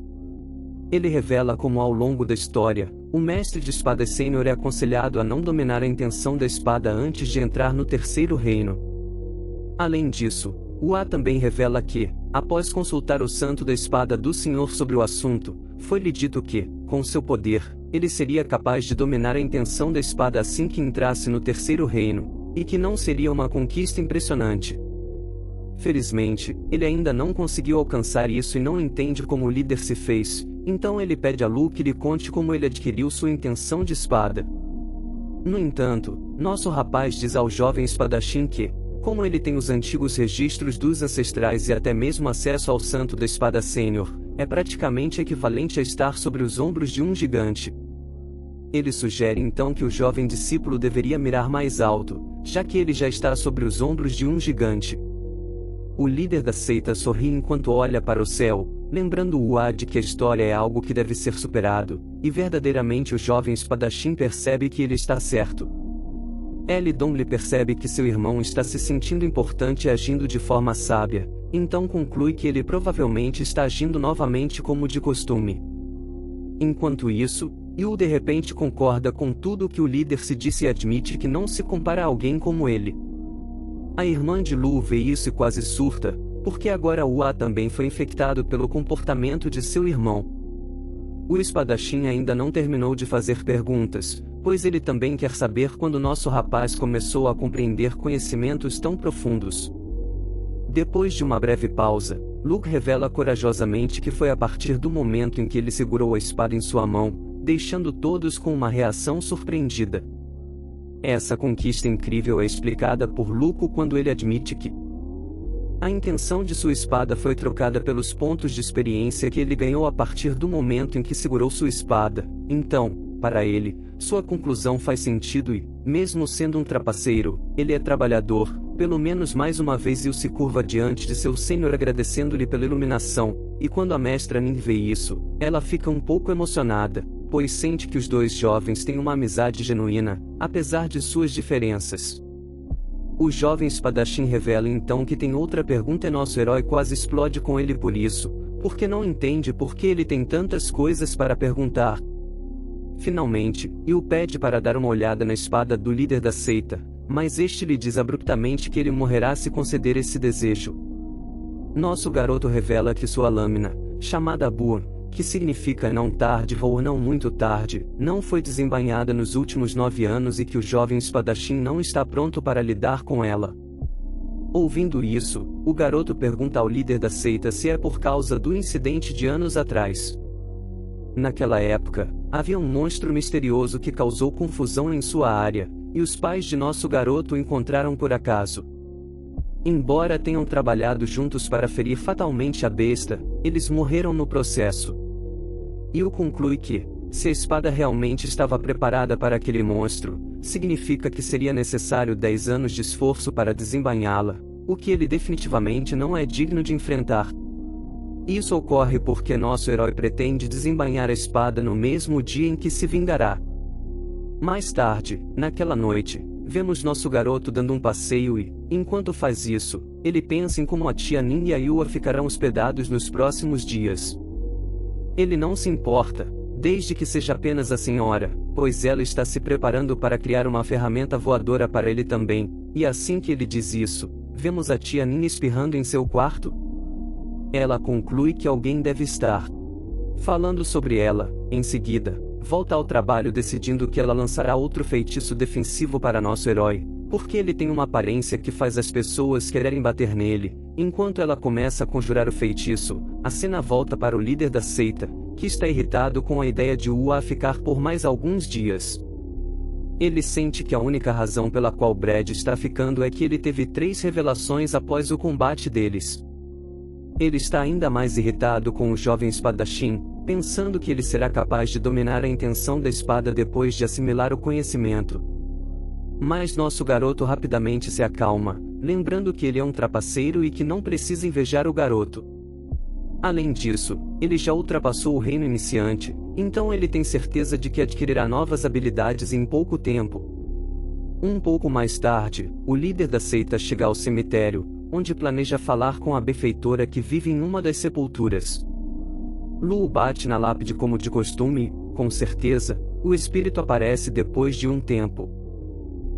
C: Ele revela como ao longo da história, o mestre de espadas sênior é aconselhado a não dominar a intenção da espada antes de entrar no terceiro reino. Além disso, Ua também revela que, após consultar o santo da espada do senhor sobre o assunto, foi-lhe dito que, com seu poder, ele seria capaz de dominar a intenção da espada assim que entrasse no terceiro reino, e que não seria uma conquista impressionante. Felizmente, ele ainda não conseguiu alcançar isso e não entende como o líder se fez, então ele pede a Lu que lhe conte como ele adquiriu sua intenção de espada. No entanto, nosso rapaz diz ao jovem espadachim que, como ele tem os antigos registros dos ancestrais e até mesmo acesso ao santo da espada sênior, é praticamente equivalente a estar sobre os ombros de um gigante. Ele sugere então que o jovem discípulo deveria mirar mais alto, já que ele já está sobre os ombros de um gigante. O líder da seita sorri enquanto olha para o céu, lembrando-o de que a história é algo que deve ser superado, e verdadeiramente o jovem espadachim percebe que ele está certo. Elidongle percebe que seu irmão está se sentindo importante e agindo de forma sábia, então conclui que ele provavelmente está agindo novamente como de costume. Enquanto isso, Yu de repente concorda com tudo o que o líder se disse e admite que não se compara a alguém como ele. A irmã de Lu vê isso e quase surta, porque agora Ua também foi infectado pelo comportamento de seu irmão. O espadachim ainda não terminou de fazer perguntas, pois ele também quer saber quando nosso rapaz começou a compreender conhecimentos tão profundos. Depois de uma breve pausa, Luke revela corajosamente que foi a partir do momento em que ele segurou a espada em sua mão, deixando todos com uma reação surpreendida. Essa conquista incrível é explicada por Luke quando ele admite que a intenção de sua espada foi trocada pelos pontos de experiência que ele ganhou a partir do momento em que segurou sua espada. Então, para ele, sua conclusão faz sentido e, mesmo sendo um trapaceiro, ele é trabalhador, pelo menos mais uma vez. E se curva diante de seu senhor agradecendo-lhe pela iluminação, e quando a mestra Ning vê isso, ela fica um pouco emocionada, pois sente que os dois jovens têm uma amizade genuína, apesar de suas diferenças. O jovem espadachim revela então que tem outra pergunta e nosso herói quase explode com ele por isso, porque não entende por que ele tem tantas coisas para perguntar. Finalmente, Yu pede para dar uma olhada na espada do líder da seita, mas este lhe diz abruptamente que ele morrerá se conceder esse desejo. Nosso garoto revela que sua lâmina, chamada Buon, que significa não tarde ou não muito tarde, não foi desembainhada nos últimos 9 anos e que o jovem espadachim não está pronto para lidar com ela. Ouvindo isso, o garoto pergunta ao líder da seita se é por causa do incidente de anos atrás. Naquela época, havia um monstro misterioso que causou confusão em sua área, e os pais de nosso garoto o encontraram por acaso. Embora tenham trabalhado juntos para ferir fatalmente a besta, eles morreram no processo. Yu conclui que, se a espada realmente estava preparada para aquele monstro, significa que seria necessário 10 anos de esforço para desembainhá-la, o que ele definitivamente não é digno de enfrentar. Isso ocorre porque nosso herói pretende desembainhar a espada no mesmo dia em que se vingará. Mais tarde, naquela noite, vemos nosso garoto dando um passeio e, enquanto faz isso, ele pensa em como a tia Ning e a Yua ficarão hospedados nos próximos dias. Ele não se importa, desde que seja apenas a senhora, pois ela está se preparando para criar uma ferramenta voadora para ele também, e assim que ele diz isso, vemos a tia Ning espirrando em seu quarto. Ela conclui que alguém deve estar falando sobre ela. Em seguida, volta ao trabalho decidindo que ela lançará outro feitiço defensivo para nosso herói, porque ele tem uma aparência que faz as pessoas quererem bater nele. Enquanto ela começa a conjurar o feitiço, a cena volta para o líder da seita, que está irritado com a ideia de Ua ficar por mais alguns dias. Ele sente que a única razão pela qual Brad está ficando é que ele teve 3 revelações após o combate deles. Ele está ainda mais irritado com o jovem espadachim, pensando que ele será capaz de dominar a intenção da espada depois de assimilar o conhecimento. Mas nosso garoto rapidamente se acalma, lembrando que ele é um trapaceiro e que não precisa invejar o garoto. Além disso, ele já ultrapassou o reino iniciante, então ele tem certeza de que adquirirá novas habilidades em pouco tempo. Um pouco mais tarde, o líder da seita chega ao cemitério, onde planeja falar com a benfeitora que vive em uma das sepulturas. Lu bate na lápide como de costume e, com certeza, o espírito aparece depois de um tempo.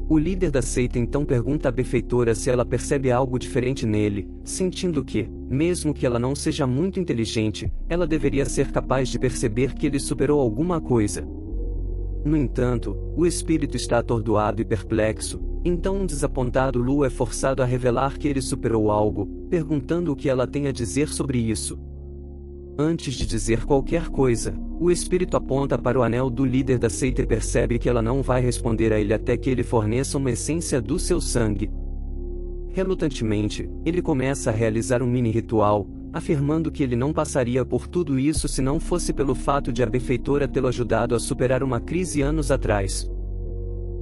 C: O líder da seita então pergunta à benfeitora se ela percebe algo diferente nele, sentindo que, mesmo que ela não seja muito inteligente, ela deveria ser capaz de perceber que ele superou alguma coisa. No entanto, o espírito está atordoado e perplexo, então um desapontado Lu é forçado a revelar que ele superou algo, perguntando o que ela tem a dizer sobre isso. Antes de dizer qualquer coisa, o espírito aponta para o anel do líder da seita e percebe que ela não vai responder a ele até que ele forneça uma essência do seu sangue. Relutantemente, ele começa a realizar um mini ritual, afirmando que ele não passaria por tudo isso se não fosse pelo fato de a benfeitora tê-lo ajudado a superar uma crise anos atrás.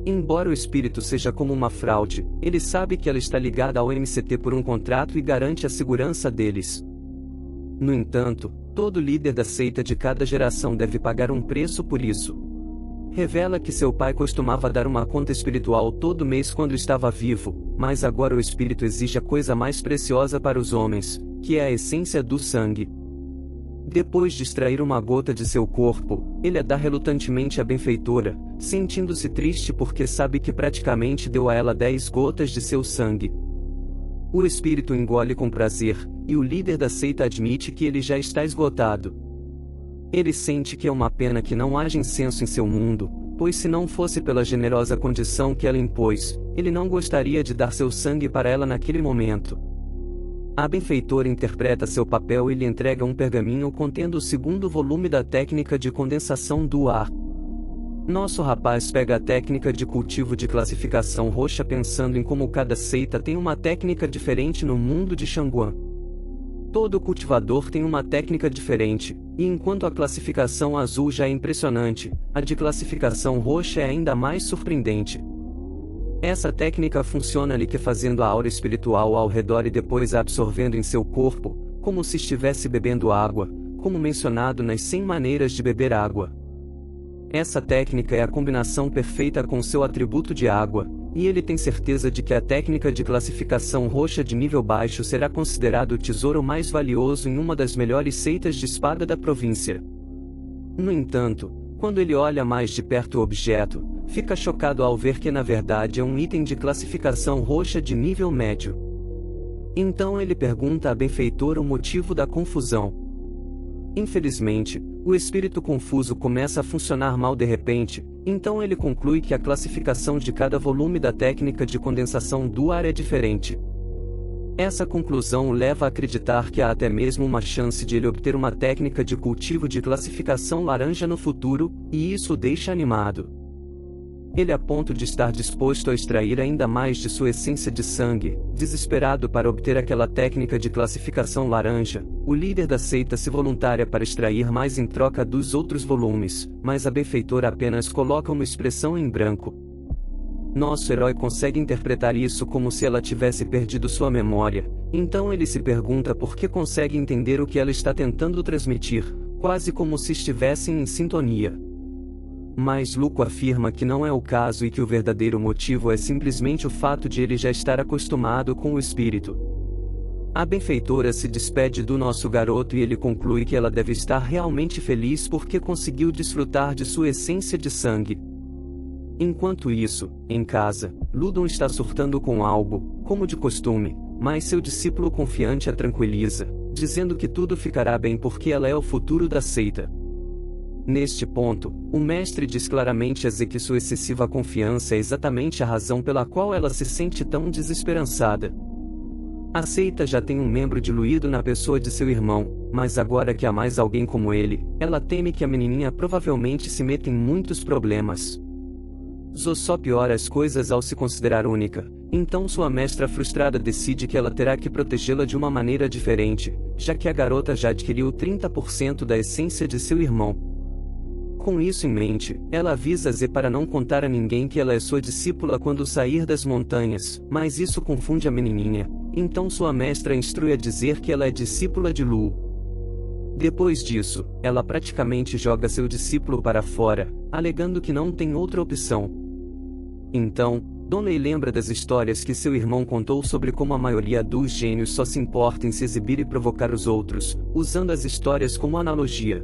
C: Embora o espírito seja como uma fraude, ele sabe que ela está ligada ao MCT por um contrato e garante a segurança deles. No entanto, todo líder da seita de cada geração deve pagar um preço por isso. Revela que seu pai costumava dar uma conta espiritual todo mês quando estava vivo, mas agora o espírito exige a coisa mais preciosa para os homens, que é a essência do sangue. Depois de extrair uma gota de seu corpo, ele a dá relutantemente à benfeitora, sentindo-se triste porque sabe que praticamente deu a ela 10 gotas de seu sangue. O espírito engole com prazer, e o líder da seita admite que ele já está esgotado. Ele sente que é uma pena que não haja incenso em seu mundo, pois se não fosse pela generosa condição que ela impôs, ele não gostaria de dar seu sangue para ela naquele momento. A benfeitora interpreta seu papel e lhe entrega um pergaminho contendo o segundo volume da técnica de condensação do ar. Nosso rapaz pega a técnica de cultivo de classificação roxa pensando em como cada seita tem uma técnica diferente no mundo de Shanguan. Todo cultivador tem uma técnica diferente, e enquanto a classificação azul já é impressionante, a de classificação roxa é ainda mais surpreendente. Essa técnica funciona liquefazendo a aura espiritual ao redor e depois a absorvendo em seu corpo, como se estivesse bebendo água, como mencionado nas 100 maneiras de beber água. Essa técnica é a combinação perfeita com seu atributo de água, e ele tem certeza de que a técnica de classificação roxa de nível baixo será considerado o tesouro mais valioso em uma das melhores seitas de espada da província. No entanto, quando ele olha mais de perto o objeto, fica chocado ao ver que na verdade é um item de classificação roxa de nível médio. Então ele pergunta à benfeitora o motivo da confusão. Infelizmente, o espírito confuso começa a funcionar mal de repente, então ele conclui que a classificação de cada volume da técnica de condensação do ar é diferente. Essa conclusão o leva a acreditar que há até mesmo uma chance de ele obter uma técnica de cultivo de classificação laranja no futuro, e isso o deixa animado. Ele a ponto de estar disposto a extrair ainda mais de sua essência de sangue, desesperado para obter aquela técnica de classificação laranja. O líder da seita se voluntária para extrair mais em troca dos outros volumes, mas a benfeitora apenas coloca uma expressão em branco. Nosso herói consegue interpretar isso como se ela tivesse perdido sua memória, então ele se pergunta por que consegue entender o que ela está tentando transmitir, quase como se estivessem em sintonia. Mas Luco afirma que não é o caso e que o verdadeiro motivo é simplesmente o fato de ele já estar acostumado com o espírito. A benfeitora se despede do nosso garoto e ele conclui que ela deve estar realmente feliz porque conseguiu desfrutar de sua essência de sangue. Enquanto isso, em casa, Ludon está surtando com algo, como de costume, mas seu discípulo confiante a tranquiliza, dizendo que tudo ficará bem porque ela é o futuro da seita. Neste ponto, o mestre diz claramente a Zé que sua excessiva confiança é exatamente a razão pela qual ela se sente tão desesperançada. A seita já tem um membro diluído na pessoa de seu irmão, mas agora que há mais alguém como ele, ela teme que a menininha provavelmente se meta em muitos problemas. Zo só piora as coisas ao se considerar única, então sua mestra frustrada decide que ela terá que protegê-la de uma maneira diferente, já que a garota já adquiriu 30% da essência de seu irmão. Com isso em mente, ela avisa Zé para não contar a ninguém que ela é sua discípula quando sair das montanhas, mas isso confunde a menininha, então sua mestra instrui a dizer que ela é discípula de Lu. Depois disso, ela praticamente joga seu discípulo para fora, alegando que não tem outra opção. Então, Donley lembra das histórias que seu irmão contou sobre como a maioria dos gênios só se importa em se exibir e provocar os outros, usando as histórias como analogia.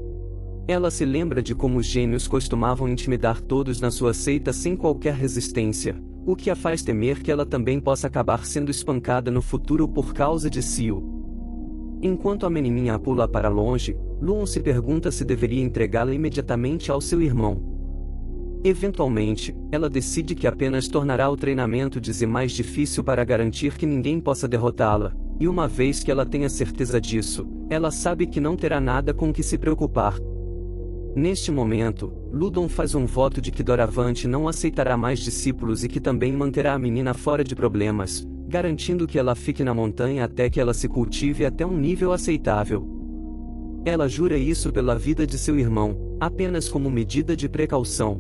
C: Ela se lembra de como os gênios costumavam intimidar todos na sua seita sem qualquer resistência, o que a faz temer que ela também possa acabar sendo espancada no futuro por causa de Sil. Enquanto a menininha pula para longe, Luon se pergunta se deveria entregá-la imediatamente ao seu irmão. Eventualmente, ela decide que apenas tornará o treinamento de Zé mais difícil para garantir que ninguém possa derrotá-la, e uma vez que ela tenha certeza disso, ela sabe que não terá nada com que se preocupar. Neste momento, Ludon faz um voto de que doravante não aceitará mais discípulos e que também manterá a menina fora de problemas, garantindo que ela fique na montanha até que ela se cultive até um nível aceitável. Ela jura isso pela vida de seu irmão, apenas como medida de precaução.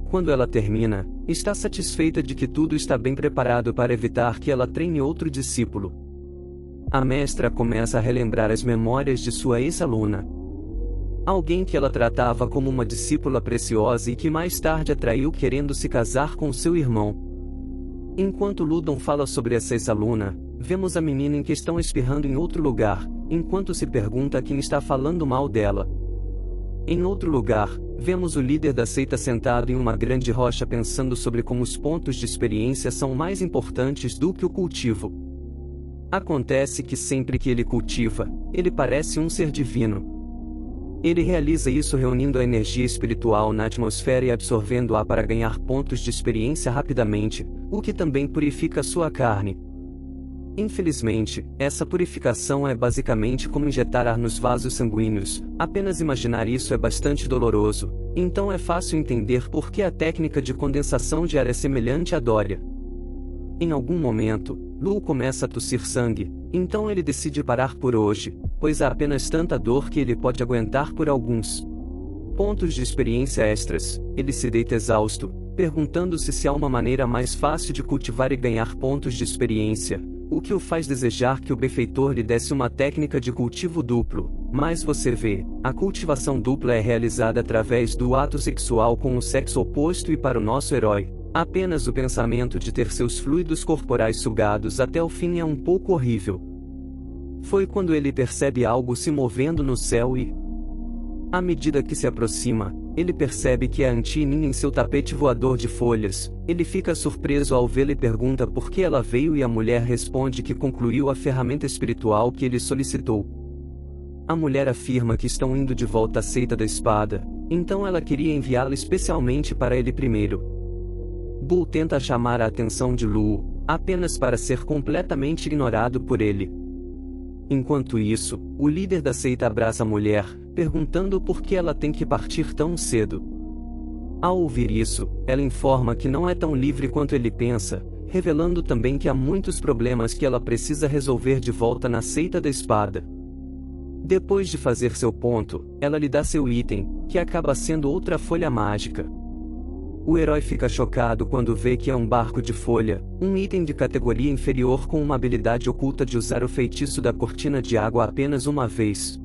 C: Quando ela termina, está satisfeita de que tudo está bem preparado para evitar que ela treine outro discípulo. A mestra começa a relembrar as memórias de sua ex-aluna. Alguém que ela tratava como uma discípula preciosa e que mais tarde atraiu querendo se casar com seu irmão. Enquanto Ludon fala sobre essa ex-aluna, vemos a menina em questão espirrando em outro lugar, enquanto se pergunta quem está falando mal dela. Em outro lugar, vemos o líder da seita sentado em uma grande rocha pensando sobre como os pontos de experiência são mais importantes do que o cultivo. Acontece que sempre que ele cultiva, ele parece um ser divino. Ele realiza isso reunindo a energia espiritual na atmosfera e absorvendo-a para ganhar pontos de experiência rapidamente, o que também purifica sua carne. Infelizmente, essa purificação é basicamente como injetar ar nos vasos sanguíneos. Apenas imaginar isso é bastante doloroso, então é fácil entender por que a técnica de condensação de ar é semelhante à Dória. Em algum momento, Lu começa a tossir sangue, então ele decide parar por hoje, pois há apenas tanta dor que ele pode aguentar por alguns pontos de experiência extras. Ele se deita exausto, perguntando-se se há uma maneira mais fácil de cultivar e ganhar pontos de experiência, o que o faz desejar que o benfeitor lhe desse uma técnica de cultivo duplo. Mas você vê, a cultivação dupla é realizada através do ato sexual com o sexo oposto e para o nosso herói, apenas o pensamento de ter seus fluidos corporais sugados até o fim é um pouco horrível. Foi quando ele percebe algo se movendo no céu e, à medida que se aproxima, ele percebe que é a Antinin em seu tapete voador de folhas. Ele fica surpreso ao vê-la e pergunta por que ela veio e a mulher responde que concluiu a ferramenta espiritual que ele solicitou. A mulher afirma que estão indo de volta à seita da espada, então ela queria enviá-la especialmente para ele primeiro. Bull tenta chamar a atenção de Lu, apenas para ser completamente ignorado por ele. Enquanto isso, o líder da seita abraça a mulher, perguntando por que ela tem que partir tão cedo. Ao ouvir isso, ela informa que não é tão livre quanto ele pensa, revelando também que há muitos problemas que ela precisa resolver de volta na seita da espada. Depois de fazer seu ponto, ela lhe dá seu item, que acaba sendo outra folha mágica. O herói fica chocado quando vê que é um barco de folha, um item de categoria inferior com uma habilidade oculta de usar o feitiço da cortina de água apenas uma vez.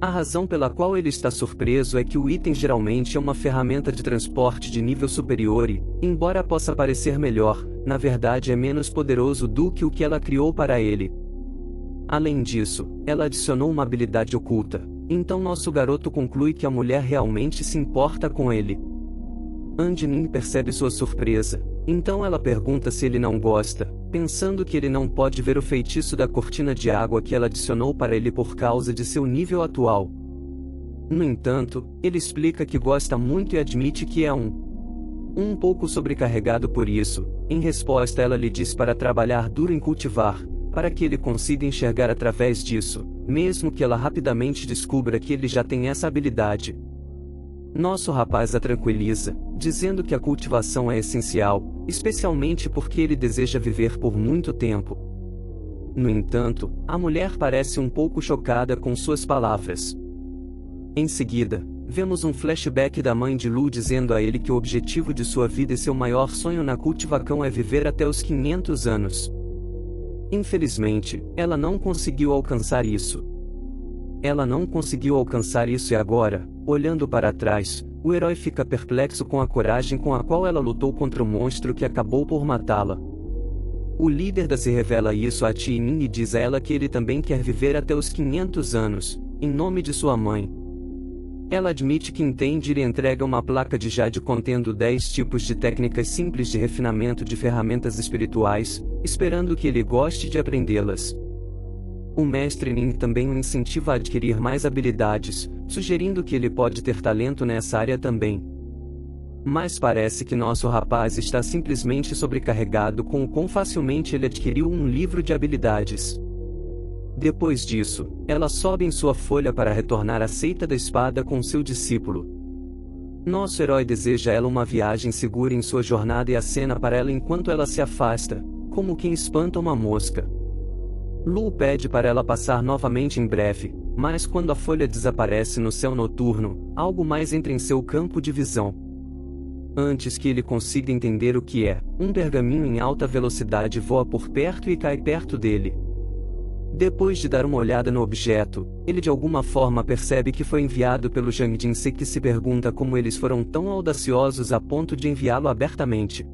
C: A razão pela qual ele está surpreso é que o item geralmente é uma ferramenta de transporte de nível superior e, embora possa parecer melhor, na verdade é menos poderoso do que o que ela criou para ele. Além disso, ela adicionou uma habilidade oculta, então nosso garoto conclui que a mulher realmente se importa com ele. Antinin percebe sua surpresa, então ela pergunta se ele não gosta, pensando que ele não pode ver o feitiço da cortina de água que ela adicionou para ele por causa de seu nível atual. No entanto, ele explica que gosta muito e admite que é um pouco sobrecarregado por isso. Em resposta, ela lhe diz para trabalhar duro em cultivar, para que ele consiga enxergar através disso, mesmo que ela rapidamente descubra que ele já tem essa habilidade. Nosso rapaz a tranquiliza, dizendo que a cultivação é essencial, especialmente porque ele deseja viver por muito tempo. No entanto, a mulher parece um pouco chocada com suas palavras. Em seguida, vemos um flashback da mãe de Lu dizendo a ele que o objetivo de sua vida e seu maior sonho na cultivação é viver até os 500 anos. Infelizmente, ela não conseguiu alcançar isso. Ela não conseguiu alcançar isso e agora, olhando para trás, o herói fica perplexo com a coragem com a qual ela lutou contra o monstro que acabou por matá-la. O líder da se revela isso a Tinin e diz a ela que ele também quer viver até os 500 anos, em nome de sua mãe. Ela admite que entende e entrega uma placa de jade contendo 10 tipos de técnicas simples de refinamento de ferramentas espirituais, esperando que ele goste de aprendê-las. O mestre Nin também o incentiva a adquirir mais habilidades, sugerindo que ele pode ter talento nessa área também. Mas parece que nosso rapaz está simplesmente sobrecarregado com o quão facilmente ele adquiriu um livro de habilidades. Depois disso, ela sobe em sua folha para retornar à seita da espada com seu discípulo. Nosso herói deseja a ela uma viagem segura em sua jornada e acena para ela enquanto ela se afasta, como quem espanta uma mosca. Lu pede para ela passar novamente em breve, mas quando a folha desaparece no céu noturno, algo mais entra em seu campo de visão. Antes que ele consiga entender o que é, um pergaminho em alta velocidade voa por perto e cai perto dele. Depois de dar uma olhada no objeto, ele de alguma forma percebe que foi enviado pelo Jiang Jinsei, que se pergunta como eles foram tão audaciosos a ponto de enviá-lo abertamente.